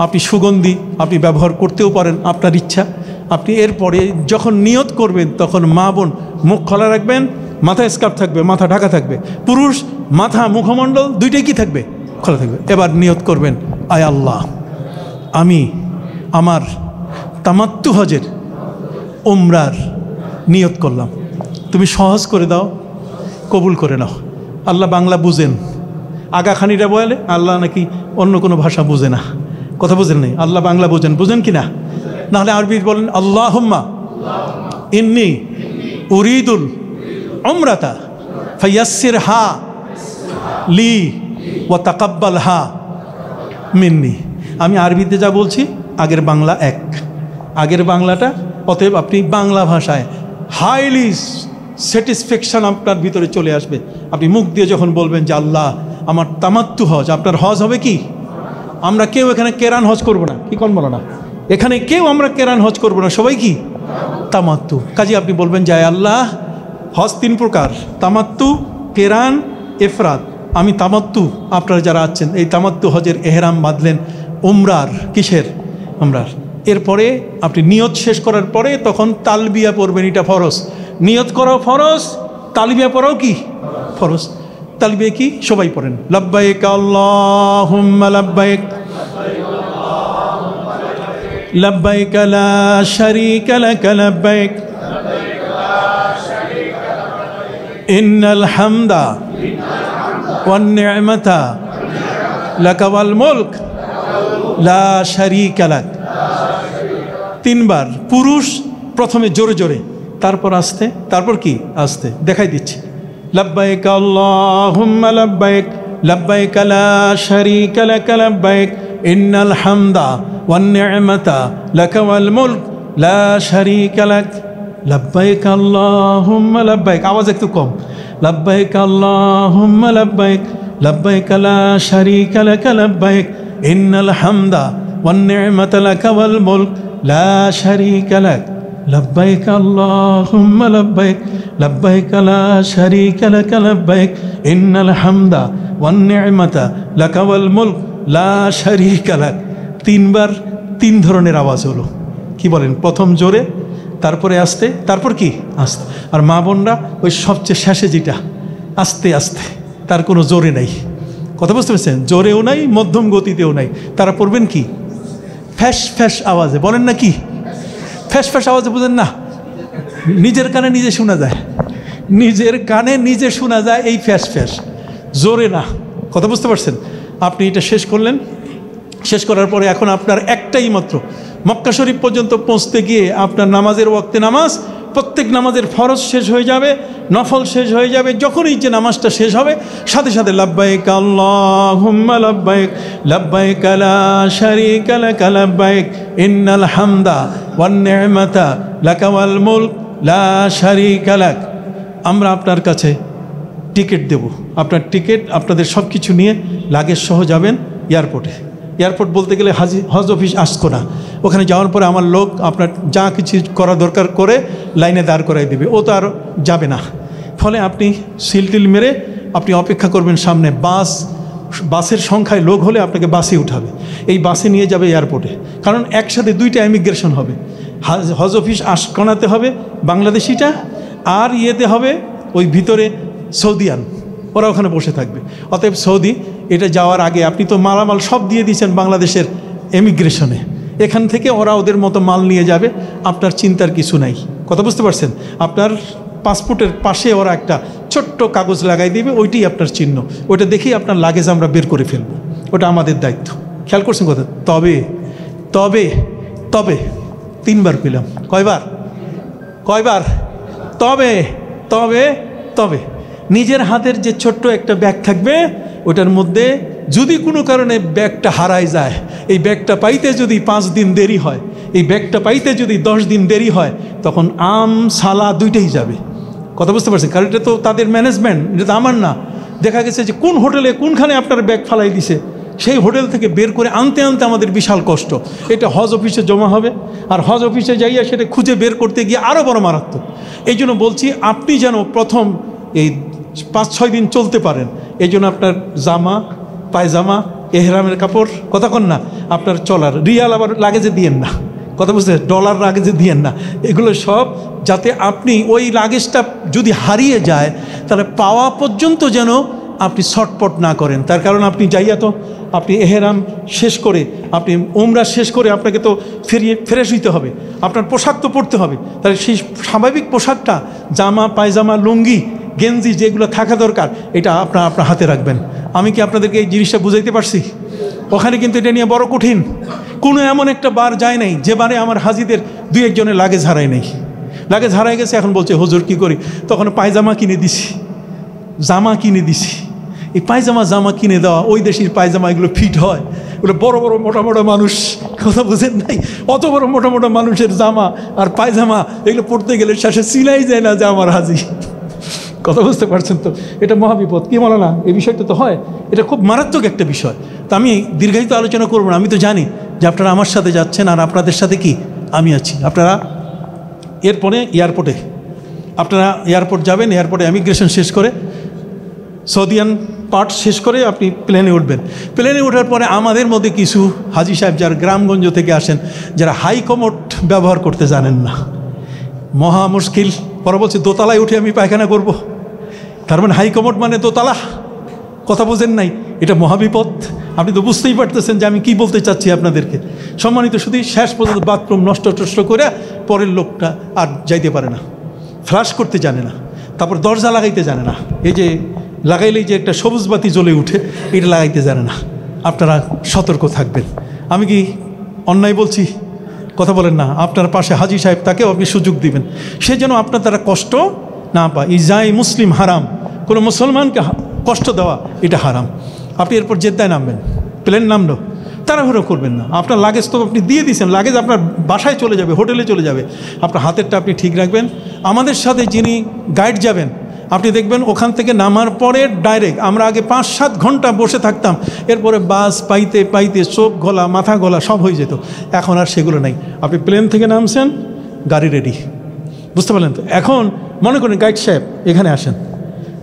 আপনি সুগন্ধি আপনি ব্যবহার করতেও পারেন, আপনার ইচ্ছা। আপনি এরপরে যখন নিয়ত করবেন তখন মা বোন মুখ খোলা রাখবেন, মাথায় স্কার্ফ থাকবে, মাথা ঢাকা থাকবে। পুরুষ মাথা মুখমণ্ডল দুইটাই কি থাকবে? খোলা থাকবে। এবার নিয়ত করবেন, আয় আল্লাহ, আমি আমার তামাত্তু হজের উমরার নিয়ত করলাম, তুমি সহজ করে দাও, কবুল করে নাও। আল্লাহ বাংলা বুঝেন, আগাখানিরা বলে আল্লাহ নাকি অন্য কোনো ভাষা বুঝে না। কথা বুঝেন নাই? আল্লাহ বাংলা বুঝেন, বুঝেন কি না? নাহলে আরবি বলেন আল্লাহুম্মা ইন্নী উরিদুল উমরাতা ফায়াসসিরহা লি ওয়া তাকাব্বালহা মিন্নি। আমি আরবিতে যা বলছি আগের বাংলা এক, আগের বাংলাটা। অতএব আপনি বাংলা ভাষায় হাইলি স্যাটিসফ্যাকশন আপনার ভিতরে চলে আসবে। আপনি মুখ দিয়ে যখন বলবেন যে আল্লাহ আমার তামাত্তু হজ, আপনার হজ হবে কি? আমরা কেউ এখানে কেরান হজ করব না, কি করবো না, এখানে কেউ আমরা কেরান হজ করব না, সবাই কি তামাত্তু। কাজে আপনি বলবেন যে আল্লাহ, হজ 3 প্রকার, তামাত্তু, কেরান, ইফরাদ। আমি তামাত্তু, আপনারা যারা আছেন এই তামাত্তু হজের এহরাম বাঁধলেন উমরার, কিসের? উমরার। এরপরে আপনি নিয়ত শেষ করার পরে তখন তালবিয়া পড়বেন, এটা ফরজ। নিয়ত করাও ফরজ, তালবিয়া পড়াও কি ফরজ। তালবিয়া কি? সবাই পড়েন, লাব্বাইক আল্লাহুম্মা লাব্বাইক লাব্বাইক লা শারীকা লাক লাব্বাইক ইন্নাল হামদা ওয়ান নি'মাতা লাকা ওয়াল মুলক লা শারীকা লাক। 3 বার পুরুষ প্রথমে জোরে জোরে, তারপর আস্তে, তারপর কি আস্তে। দেখাই দিচ্ছি, লাব্বাইক আল্লাহুম্মা লাব্বাইক লাব্বাইক লা শারীকা লাক লাব্বাইক ইন্নাল হামদা ওয়ান নি'মাতা লাকা ওয়াল মুলক লা শারীকা লাক লাব্বাইক আল্লাহুম্মা লাব্বাইক। আওয়াজ একটু কম, লাব্বাইক আল্লাহুম্মা লাব্বাইক লাব্বাইক লা শারীকা লাক লাব্বাইক ইন্নাল হামদা ওয়ান নি'মাতা লাকা ওয়াল মুলক লা শারীকা লাক লাব্বাইক আল্লাহুম্মা লাব্বাইক লাব্বাইক লা শারীকা লাক লাব্বাইক ইন্নাল হামদা ওয়ান নি'মাতা লাকা ওয়াল মুলক লা শারীকা লাক। 3 বার 3 ধরনের আওয়াজ হলো। কি বলেন? প্রথম জোরে, তারপরে আস্তে, তারপর কি আস্তে। আর মা বোনরা ওই সবচেয়ে শেষে যেটা আস্তে আস্তে, তার কোনো জোরে নাই। কথা বুঝতে পারছেন? জোরেও নাই, মধ্যম গতিতেও নাই। তারা পড়বেন কি ফ্যাস ফ্যাস আওয়াজে। বলেন না কি ফ্যাস ফ্যাস আওয়াজে? বুঝেন না? নিজের কানে নিজে শোনা যায়, নিজের কানে নিজে শোনা যায় এই ফ্যাস ফ্যাস, জোরে না। কথা বুঝতে পারছেন? আপনি এটা শেষ করলেন, শেষ করার পরে এখন আপনার একটাই মাত্র, মক্কা শরীফ পর্যন্ত পৌঁছতে গিয়ে আপনার নামাজের ওয়াক্তে নামাজ, প্রত্যেক নামাজের ফরজ শেষ হয়ে যাবে, নফল শেষ হয়ে যাবে। যখনই যে নামাজটা শেষ হবে সাথে সাথে লাব্বাইক আল্লাহুম্মা লাব্বাইক লাব্বাইক লা শারীকা লাক লাব্বাইক ইন্নাল হামদা ওয়ান নি'মাতা লাকা ওয়াল মুলক লা শারীকা লাক। আমরা আপনার কাছে টিকিট দেব, আপনার টিকিট আপনাদের সব কিছু নিয়ে লাগেজ সহ যাবেন এয়ারপোর্টে। এয়ারপোর্ট বলতে গেলে হজ অফিস আসতো না, ওখানে যাওয়ার পরে আমার লোক আপনার যা কিছু করা দরকার করে লাইনে দাঁড় করাই দেবে, ও তো আর যাবে না। ফলে আপনি সিলটিল মেরে আপনি অপেক্ষা করবেন সামনে। বাসের সংখ্যায় লোক হলে আপনাকে বাসে উঠাবে, এই বাসে নিয়ে যাবে এয়ারপোর্টে। কারণ একসাথে 2টা ইমিগ্রেশন হবে, হজ অফিস আশকোনাতে হবে বাংলাদেশিটা, আর ইয়েতে হবে ওই ভিতরে সৌদিয়ান, ওরা ওখানে বসে থাকবে। অতএব সৌদি এটা যাওয়ার আগে আপনি তো মালামাল সব দিয়ে দিয়েছেন বাংলাদেশের ইমিগ্রেশনে, এখান থেকে ওরা ওদের মতো মাল নিয়ে যাবে, আপনার চিন্তার কিছু নাই। কথা বুঝতে পারছেন? আপনার পাসপোর্টের পাশে ওরা একটা ছোট্ট কাগজ লাগাই দিবে, ওইটাই আপনার চিহ্ন। ওইটা দেখেই আপনার লাগেজ আমরা বের করে ফেলবো, ওটা আমাদের দায়িত্ব। খেয়াল করছেন কথা? তবে তবে তবে 3 বার পেলাম। কয়বার? তবে তবে তবে নিজের হাতের যে ছোট্ট একটা ব্যাগ থাকবে, ওটার মধ্যে যদি কোনো কারণে ব্যাগটা হারায় যায়, এই ব্যাগটা পাইতে যদি 5 দিন দেরি হয়, এই ব্যাগটা পাইতে যদি 10 দিন দেরি হয় তখন আম সালা দুইটাই যাবে। কথা বুঝতে পারছেন? কারণ এটা তো তাদের ম্যানেজমেন্ট, এটা তো আমার না। দেখা গেছে যে কোন হোটেলে কোনখানে আপনার ব্যাগ ফালাই দিছে, সেই হোটেল থেকে বের করে আনতে আনতে আমাদের বিশাল কষ্ট। এটা হজ অফিসে জমা হবে, আর হজ অফিসে যাইয়া সেটা খুঁজে বের করতে গিয়ে আরও বড় মারাত্মক। এই জন্য বলছি, আপনি যেন প্রথম এই 5-6 দিন চলতে পারেন, এই জন্য আপনার জামা, পায়জামা, এহরামের কাপড়, কথা কন না, আপনার চলার রিয়াল আবার লাগেজে দিয়েন না, কথা বুঝতে, ডলার লাগেজে দিয়েন না, এগুলো সব যাতে আপনি ওই লাগেজটা যদি হারিয়ে যায় তাহলে পাওয়া পর্যন্ত যেন আপনি শর্টপট না করেন। তার কারণ আপনি যাইয়া তো আপনি এহরাম শেষ করে, আপনি উমরা শেষ করে আপনাকে তো ফ্রেশ হইতে হবে, আপনার পোশাক তো পরতে হবে। তাহলে সেই স্বাভাবিক পোশাকটা, জামা, পায়জামা, লুঙ্গি, গেঞ্জি যেগুলো থাকা দরকার, এটা আপনার হাতে রাখবেন। আমি কি আপনাদেরকে এই জিনিসটা বুঝাইতে পারছি? ওখানে কিন্তু এটা নিয়ে বড় কঠিন। কোনো এমন একটা বার যায় নাই যে বারে আমার হাজিদের 2-1 জনের লাগেজ হারায় নেই। লাগেজ হারাই গেছে, এখন বলছে হুজুর কী করি? তখন পায়জামা কিনে দিছি, জামা কিনে দিছি। এই পায়জামা জামা কিনে দেওয়া, ওই দেশের পায়জামা এগুলো ফিট হয়, ওগুলো বড় বড় মোটা মোটা মানুষ, কথা বুঝেন নাই, অত বড় মোটা মোটা মানুষের জামা আর পায়জামা এগুলো পড়তে গেলে শেষে চিনাই যায় না যে আমার হাজি। কথা বুঝতে পারছেন তো? এটা মহাবিপদ। কি বলো না, এই বিষয়টা তো হয়, এটা খুব মারাত্মক একটা বিষয়। তো আমি দীর্ঘায়িত আলোচনা করবো না। আমি তো জানি যে আপনারা আমার সাথে যাচ্ছেন, আর আপনাদের সাথে কি আমি আছি। আপনারা এরপরে এয়ারপোর্টে, আপনারা এয়ারপোর্ট যাবেন, এয়ারপোর্টে ইমিগ্রেশন শেষ করে, সৌদিয়ান পার্ট শেষ করে আপনি প্লেনে উঠবেন। প্লেনে ওঠার পরে আমাদের মধ্যে কিছু হাজি সাহেব যারা গ্রামগঞ্জ থেকে আসেন, যারা হাই কমোড ব্যবহার করতে জানেন না, মহা মুশকিল। পরে বলছে দোতলায় উঠে আমি পায়খানা করব, তার মানে হাই কমোড মানে দোতলা, কথা বোঝেন নাই, এটা মহাবিপদ। আপনি তো বুঝতেই পারতেছেন যে আমি কি বলতে চাচ্ছি আপনাদেরকে। সম্মানিত শুধু শেষ পর্যন্ত বাথরুম নষ্ট করে পরের লোকটা আর যাইতে পারে না, ফ্লাশ করতে জানে না, তারপর দরজা লাগাইতে জানে না, এই যে লাগাইলেই যে একটা সবুজ বাতি জ্বলে উঠে, এটা লাগাইতে জানে না। আপনারা সতর্ক থাকবেন। আমি কি অন্যায় বলছি? কথা বলেন না। আপনার পাশে হাজি সাহেব, তাকেও আপনি সুযোগ দিবেন, সে যেন আপনার দ্বারা কষ্ট না পায়। ইজাই মুসলিম হারাম, কোনো মুসলমানকে কষ্ট দেওয়া এটা হারাম। আপনি এরপর জেদ্দায় নামবেন, প্লেন নামলো, তাড়াহুড়ো করবেন না। আপনার লাগেজ তো আপনি দিয়ে দিয়েছেন, লাগেজ আপনার বাসায় চলে যাবে, হোটেলে চলে যাবে। আপনার হাতেরটা আপনি ঠিক রাখবেন। আমাদের সাথে যিনি গাইড যাবেন, আপনি দেখবেন ওখান থেকে নামার পরে ডাইরেক্ট, আমরা আগে 5-7 ঘন্টা বসে থাকতাম, এরপরে বাস পাইতে পাইতে চোখ গলা, মাথা গলা সব হয়ে যেত। এখন আর সেগুলো নাই। আপনি প্লেন থেকে নামছেন, গাড়ি রেডি, বুঝতে পারলেন তো? এখন মনে করেন গাইড সাহেব এখানে আসেন,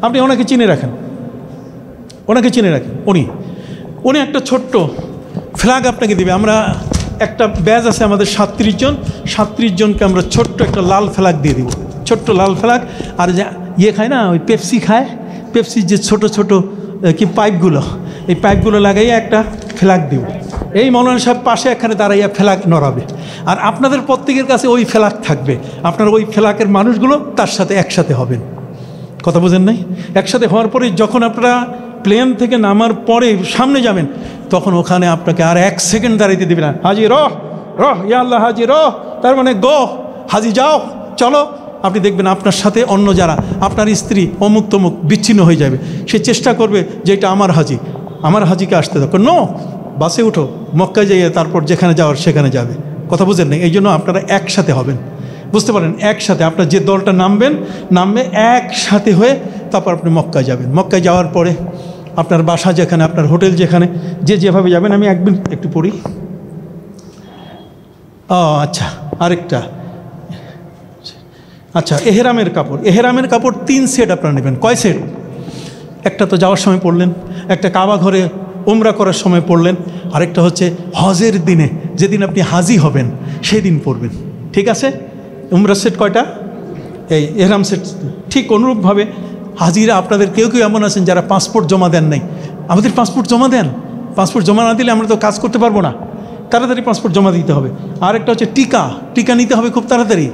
আপনি ওনাকে চিনে রাখেন, উনি একটা ছোট্ট ফ্ল্যাগ আপনাকে দিবে। আমরা একটা ব্যাচ আছে আমাদের 37 জনকে আমরা ছোট্ট একটা লাল ফ্ল্যাগ দিয়ে দিব, ছোট্ট লাল ফ্ল্যাগ। আর যে খায় না, ওই পেপসি খায়, পেপসির যে ছোট ছোট কি পাইপগুলো, এই পাইপগুলো লাগাইয়া একটা ফ্ল্যাগ দিব। এই মৌলানা সাহেব পাশে এখানে দাঁড়াইয়া ফ্ল্যাগ নড়াবে, আর আপনাদের প্রত্যেকের কাছে ওই ফ্ল্যাগ থাকবে। আপনার ওই ফ্ল্যাগের মানুষগুলো তার সাথে একসাথে হবেন, কথা বোঝেন নাই? একসাথে হওয়ার পরে যখন আপনারা প্লেন থেকে নামার পরে সামনে যাবেন, তখন ওখানে আপনাকে আর 1 সেকেন্ড দাঁড়াইতে দেবে না। হাজি রহ, ইয়া আল্লাহ, হাজি রহ, তার মানে গো, হাজি যাও, চলো। আপনি দেখবেন আপনার সাথে অন্য যারা, আপনার স্ত্রী অমুক তমুক বিচ্ছিন্ন হয়ে যাবে। সে চেষ্টা করবে যে এটা আমার হাজিকে আসতে দেখো, নো, বাসে উঠো, মক্কায় যাইয়ে তারপর যেখানে যাওয়ার সেখানে যাবে। কথা বুঝেন না? এই জন্য আপনারা একসাথে হবেন, বুঝতে পারেন? একসাথে আপনার যে দলটা নামবে একসাথে হয়ে তারপর আপনি মক্কায় যাবেন। মক্কায় যাওয়ার পরে আপনার বাসা যেখানে, আপনার হোটেল যেখানে, যেভাবে যাবেন, আমি একটু পড়ি। আচ্ছা, আরেকটা, আচ্ছা, এহরামের কাপড় 3 সেট আপনারা নেবেন। কয় সেট? একটা তো যাওয়ার সময় পড়লেন, একটা কাবা ঘরে উমরা করার সময় পড়লেন, আরেকটা হচ্ছে হজের দিনে, যেদিন আপনি হাজি হবেন সেই দিন পড়বেন, ঠিক আছে? উমরা সেট কয়টা? এই এহরাম সেট। ঠিক অনুরূপভাবে হাজিরা আপনাদের কেউ এমন আছেন যারা পাসপোর্ট জমা দেন নাই। আমাদের পাসপোর্ট জমা দেন, পাসপোর্ট জমা না দিলে আমরা তো কাজ করতে পারবো না, তাড়াতাড়ি পাসপোর্ট জমা দিতে হবে। আরেকটা হচ্ছে টিকা নিতে হবে খুব তাড়াতাড়ি।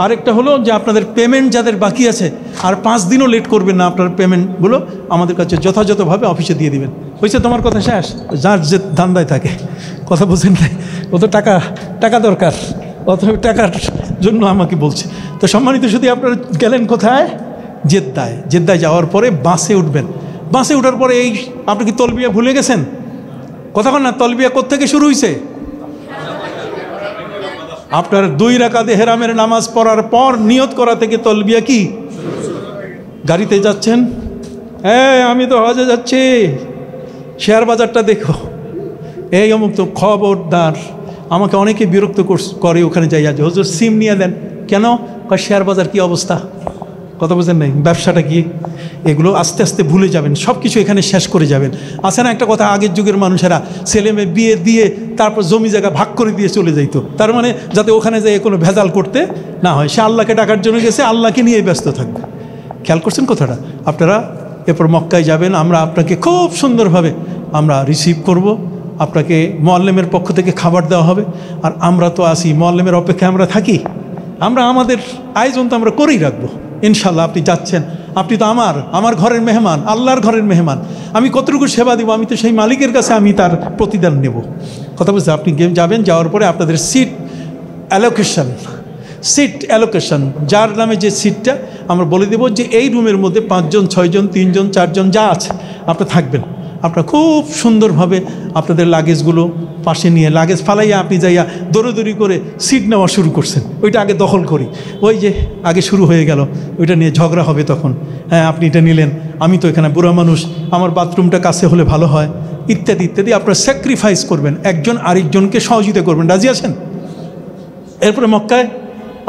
আরেকটা হলো যে আপনাদের পেমেন্ট যাদের বাকি আছে, আর 5 দিনও লেট করবেন না, আপনার পেমেন্টগুলো আমাদের কাছে যথাযথভাবে অফিসে দিয়ে দিবেন। হয়েছে তোমার কথা শেষ? যার যে ধান্দায় থাকে, কথা বুঝেন নাই, ও তো টাকা দরকার, অত টাকার জন্য আমাকে বলছে। তো সম্মানিত শুধু আপনারা গেলেন কোথায়? জেদ্দায় যাওয়ার পরে বাসে উঠবেন। বাসে ওঠার পরে এই আপনি কি তলবিয়া ভুলে গেছেন? কথা বল না, তলবিয়া কোত্থেকে শুরু হয়েছে? আপনার 2 রাকাত ইহরামের নামাজ পড়ার পর নিয়ত করা থেকে তলবিয়া কি? গাড়িতে যাচ্ছেন, আমি তো হজে যাচ্ছি, শেয়ার বাজারটা দেখো, এই অমুক, তো খবরদার। আমাকে অনেকে বিরক্ত করে ওখানে যাই, আজ হুজুর সিম নিয়ে দেন কেন? শেয়ার বাজার কি অবস্থা, কথা বুঝেন নাই, ব্যবসাটা কি? এগুলো আস্তে আস্তে ভুলে যাবেন, সব কিছু এখানে শেষ করে যাবেন। আছে না একটা কথা, আগের যুগের মানুষেরা ছেলে মেয়ে বিয়ে দিয়ে তারপর জমি জায়গা ভাগ করে দিয়ে চলে যাইতো, তার মানে যাতে ওখানে যেয়ে কোনো ভেজাল করতে না হয়। সে আল্লাহকে ডাকার জন্য গেছে, আল্লাহকে নিয়েই ব্যস্ত থাকবে। খেয়াল করছেন কথাটা? আপনারা এরপর মক্কায় যাবেন, আমরা আপনাকে খুব সুন্দরভাবে আমরা রিসিভ করব, আপনাকে মুআল্লিমের পক্ষ থেকে খাবার দেওয়া হবে। আর আমরা তো আসি, মুআল্লিমের অপেক্ষায় আমরা থাকি, আমরা আমাদের আয়োজন তো আমরা করেই রাখবো ইনশাল্লাহ। আপনি যাচ্ছেন, আপনি তো আমার ঘরের মেহমান, আল্লাহর ঘরের মেহমান। আমি কতটুকু সেবা দিব, আমি তো সেই মালিকের কাছে আমি তার প্রতিদান নেব। কথা বুঝতে, আপনি যাবেন, যাওয়ার পরে আপনাদের সিট অ্যালোকেশন, যার নামে যে সিটটা আমরা বলে দেব যে এই রুমের মধ্যে 5 জন 6 জন 3 জন 4 জন যা আছে আপনারা থাকবেন। আপনারা খুব সুন্দরভাবে আপনাদের লাগেজগুলো পাশে নিয়ে, লাগেজ ফালাইয়া আপনি যাইয়া দৌড়ি করে সিট নেওয়া শুরু করছেন। ওইটা আগে দখল করি, ওই যে আগে শুরু হয়ে গেল, ওইটা নিয়ে ঝগড়া হবে তখন। আপনি এটা নিলেন, আমি তো এখানে বুড়া মানুষ, আমার বাথরুমটা কাছে হলে ভালো হয়, ইত্যাদি ইত্যাদি। আপনারা স্যাক্রিফাইস করবেন, একজন আরেকজনকে সহযোগিতা করবেন। রাজি আছেন? এরপরে মক্কায়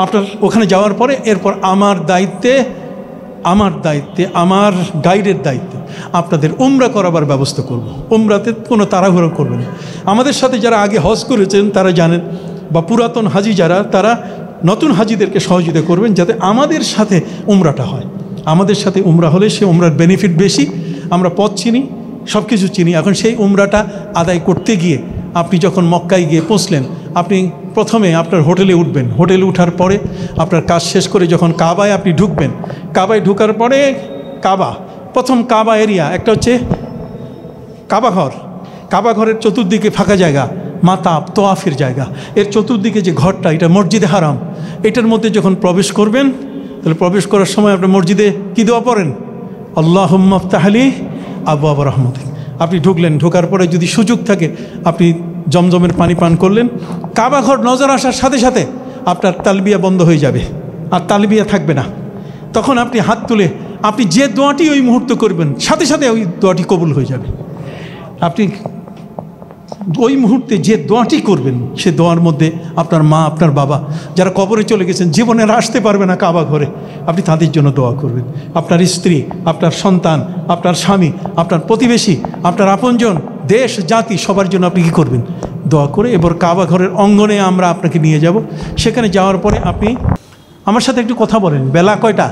আপনার ওখানে যাওয়ার পরে এরপর আমার দায়িত্বে, আমার গাইডের দায়িত্বে আপনাদের উমরা করাবার ব্যবস্থা করব। উমরাতে কোনো তাড়াহুড়ো করবেন। আমাদের সাথে যারা আগে হজ করেছেন তারা জানেন, বা পুরাতন হাজি যারা, তারা নতুন হাজিদেরকে সহযোগিতা করবেন যাতে আমাদের সাথে উমরাটা হয়। আমাদের সাথে উমরা হলে সে উমরার বেনিফিট বেশি। আমরা পথ চিনি, সব কিছু চিনি। এখন সেই উমরাটা আদায় করতে গিয়ে আপনি যখন মক্কায় গিয়ে পৌঁছলেন, আপনি প্রথমে আপনার হোটেলে উঠবেন। হোটেলে উঠার পরে আপনার কাজ শেষ করে যখন কাবায় আপনি ঢুকবেন, কাবায় ঢুকার পরে প্রথম কাবা এরিয়া একটা হচ্ছে কাবাঘর। কাবাঘরের চতুর্দিকে ফাঁকা জায়গা, মাতাব তোয়াফের জায়গা। এর চতুর্দিকে যে ঘরটা, এটা মসজিদে হারাম। এটার মধ্যে যখন প্রবেশ করবেন, তাহলে প্রবেশ করার সময় আপনি মসজিদে কী দোয়া পড়েন? আল্লাহুম্মা ইফতাহ লি আবওয়াব রাহমাতিক। আপনি ঢুকলেন, ঢোকার পরে যদি সুযোগ থাকে আপনি জমজমের পানি পান করলেন। কাবাঘর নজর আসার সাথে সাথে আপনার তালবিয়া বন্ধ হয়ে যাবে, আর তালবিয়া থাকবে না। তখন আপনি হাত তুলে আপনি যে দোয়াটি ওই মুহূর্তে করবেন, সাথে সাথে ওই দোয়াটি কবুল হয়ে যাবে। আপনি ওই মুহূর্তে যে দোয়াটি করবেন, সে দোয়ার মধ্যে আপনার মা, আপনার বাবা যারা কবরে চলে গেছেন, জীবনে আর আসতে পারবে না কাবা ঘরে, আপনি তাদের জন্য দোয়া করবেন। আপনার স্ত্রী, আপনার সন্তান, আপনার স্বামী, আপনার প্রতিবেশী, আপনার আপনজন, দেশ জাতি, সবার জন্য আপনি কী করবেন? দোয়া করে এবার কাবা ঘরের অঙ্গনে আমরা আপনাকে নিয়ে যাব। সেখানে যাওয়ার পরে আপনি আমার সাথে একটু কথা বলেন, বেলা কয়টা?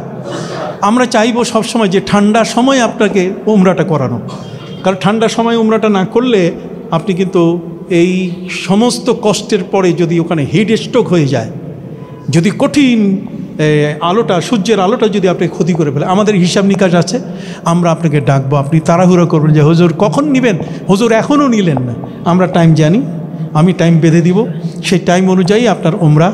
আমরা চাইবো সবসময় যে ঠান্ডার সময় আপনাকে উমরাটা করানো, কারণ ঠান্ডার সময় উমরাটা না করলে আপনি কিন্তু এই সমস্ত কষ্টের পরে যদি ওখানে হিট স্ট্রোক হয়ে যায়, যদি কঠিন আলোটা, সূর্যের আলোটা যদি আপনি ক্ষতি করে ফেলে, আমাদের হিসাব নিকাশ আছে, আমরা আপনাকে ডাকবো। আপনি তাড়াহুড়ো করবেন যে হুজুর কখন নেবেন, হুজুর এখনও নিলেন না। আমরা টাইম জানি, আমি টাইম বেঁধে দিব, সেই টাইম অনুযায়ী আপনার উমরা।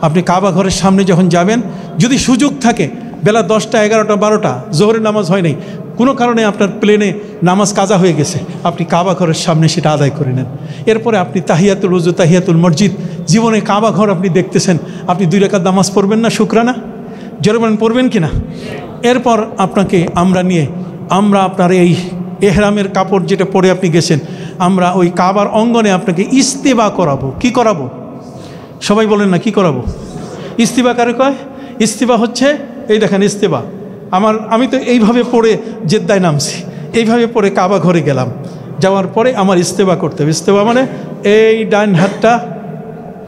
আপনি কাবা ঘরের সামনে যখন যাবেন, যদি সুযোগ থাকে বেলা 10টা 11টা 12টা জোহরের নামাজ হয় নাই, কোনো কারণে আপনার প্লেনে নামাজ কাজা হয়ে গেছে, আপনি কাবা ঘরের সামনে সেটা আদায় করে নেন। এরপরে আপনি তাহিয়াতুল উযু, তাহিয়াতুল মসজিদ, জীবনে কাবা ঘর আপনি দেখতেছেন, আপনি 2 রাকাত নামাজ পড়বেন না? শুকরানা জোরে বলেন, পড়বেন কি না? এরপর আপনাকে আমরা আপনার এই এহরামের কাপড় যেটা পরে আপনি গেছেন, আমরা ওই কাবার অঙ্গনে আপনাকে ইস্তেবা করাবো। কি করাবো? সবাই বলেন না, কি করাবো? ইস্তেবা কারে কয়? ইস্তেবা হচ্ছে এই দেখেন ইস্তেবা। আমি তো এইভাবে পড়ে জেদ্দায় নামছি, এইভাবে পড়ে কাবা ঘরে গেলাম, যাওয়ার পরে আমার ইস্তেবা করতে হবে। ইস্তেবা মানে এই ডান হাতটা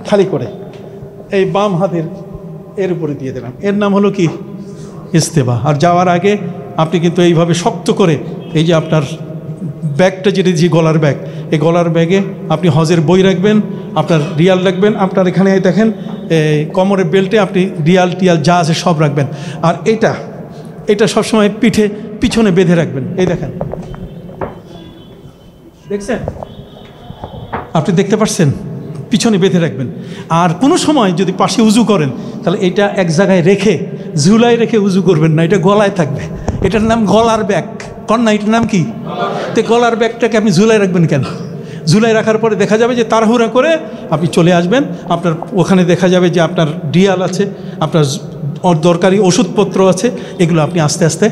খালি করে এই বাম হাতের এর উপরে দিয়ে দিলাম, এর নাম হলো কি? ইস্তেবা। আর যাওয়ার আগে আপনি কিন্তু এইভাবে শক্ত করে এই যে আপনার ব্যাগটা যেটা দিয়েছি, গলার ব্যাগ, এই গলার ব্যাগে আপনি হজের বই রাখবেন, আপনার রিয়াল রাখবেন, আপনার এখানে দেখেন কোমরের বেল্টে আপনি রিয়াল টিয়াল যা আছে সব রাখবেন। আর এটা সবসময় পিছনে বেঁধে রাখবেন। এই দেখেন, দেখছেন? আপনি দেখতে পাচ্ছেন? পিছনে বেঁধে রাখবেন। আর কোনো সময় যদি পাশে উজু করেন, তাহলে এটা এক জায়গায় রেখে ঝুলায় রেখে উজু করবেন না, এটা গলায় থাকবে। এটার নাম গলার ব্যাগ। কর না, এটার নাম কি? তো গলার ব্যাগটাকে আপনি ঝুলায় রাখবেন কেন? ঝুলাই রাখার পরে দেখা যাবে যে তাড়াহুড়া করে আপনি চলে আসবেন, আপনার ওখানে দেখা যাবে যে আপনার ডিয়াল আছে, আপনার দরকারি ওষুধপত্র আছে, এগুলো আপনি আস্তে আস্তে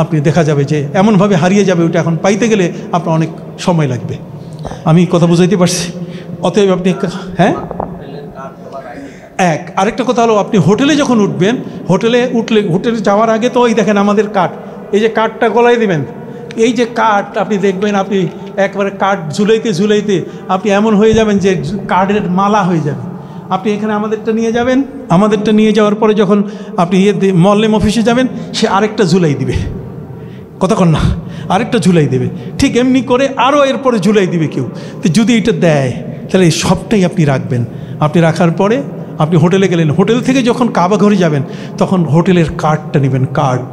আপনি দেখা যাবে যে এমনভাবে হারিয়ে যাবে, ওটা এখন পাইতে গেলে আপনার অনেক সময় লাগবে। আমি কথা বুঝাইতে পারছি? অতএব আপনি হ্যাঁ আরেকটা কথা হলো, আপনি হোটেলে যখন উঠবেন, হোটেলে যাওয়ার আগে তো ওই দেখেন আমাদের কার্ড, এই যে কার্ডটা গলায় দিবেন, এই যে কার্ড আপনি দেখবেন আপনি একবারে কার্ড ঝুলাইতে আপনি এমন হয়ে যাবেন যে কার্ডের মালা হয়ে যাবে। আপনি এখানে আমাদেরটা নিয়ে যাবেন, আমাদেরটা নিয়ে যাওয়ার পরে যখন আপনি মল্লেম অফিসে যাবেন, সে আরেকটা ঝুলাই দিবে, কতক্ষণ না আরেকটা ঝুলাই দেবে, ঠিক এমনি করে আরও এরপরে ঝুলাই দিবে কেউ। তো যদি এটা দেয় তাহলে এই সবটাই আপনি রাখবেন। আপনি রাখার পরে আপনি হোটেলে গেলেন, হোটেল থেকে যখন কাবা ঘরে যাবেন তখন হোটেলের কার্ডটা নেবেন। কার্ড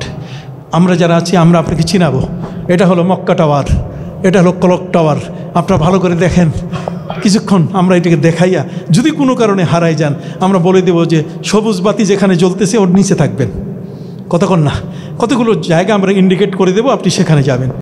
আমরা যারা আছি আমরা আপনাকে চিনাবো, এটা হলো মক্কা টাওয়ার, এটা হলো ক্লক টাওয়ার, আপনারা ভালো করে দেখেন। কিছুক্ষণ আমরা এটাকে দেখাইয়া যদি কোনো কারণে হারাই যান, আমরা বলে দেব যে সবুজ বাতি যেখানে জ্বলতেছে ওর নিচে থাকবেন, কতক্ষণ না কতগুলো জায়গা আমরা ইন্ডিকেট করে দেবো, আপনি সেখানে যাবেন।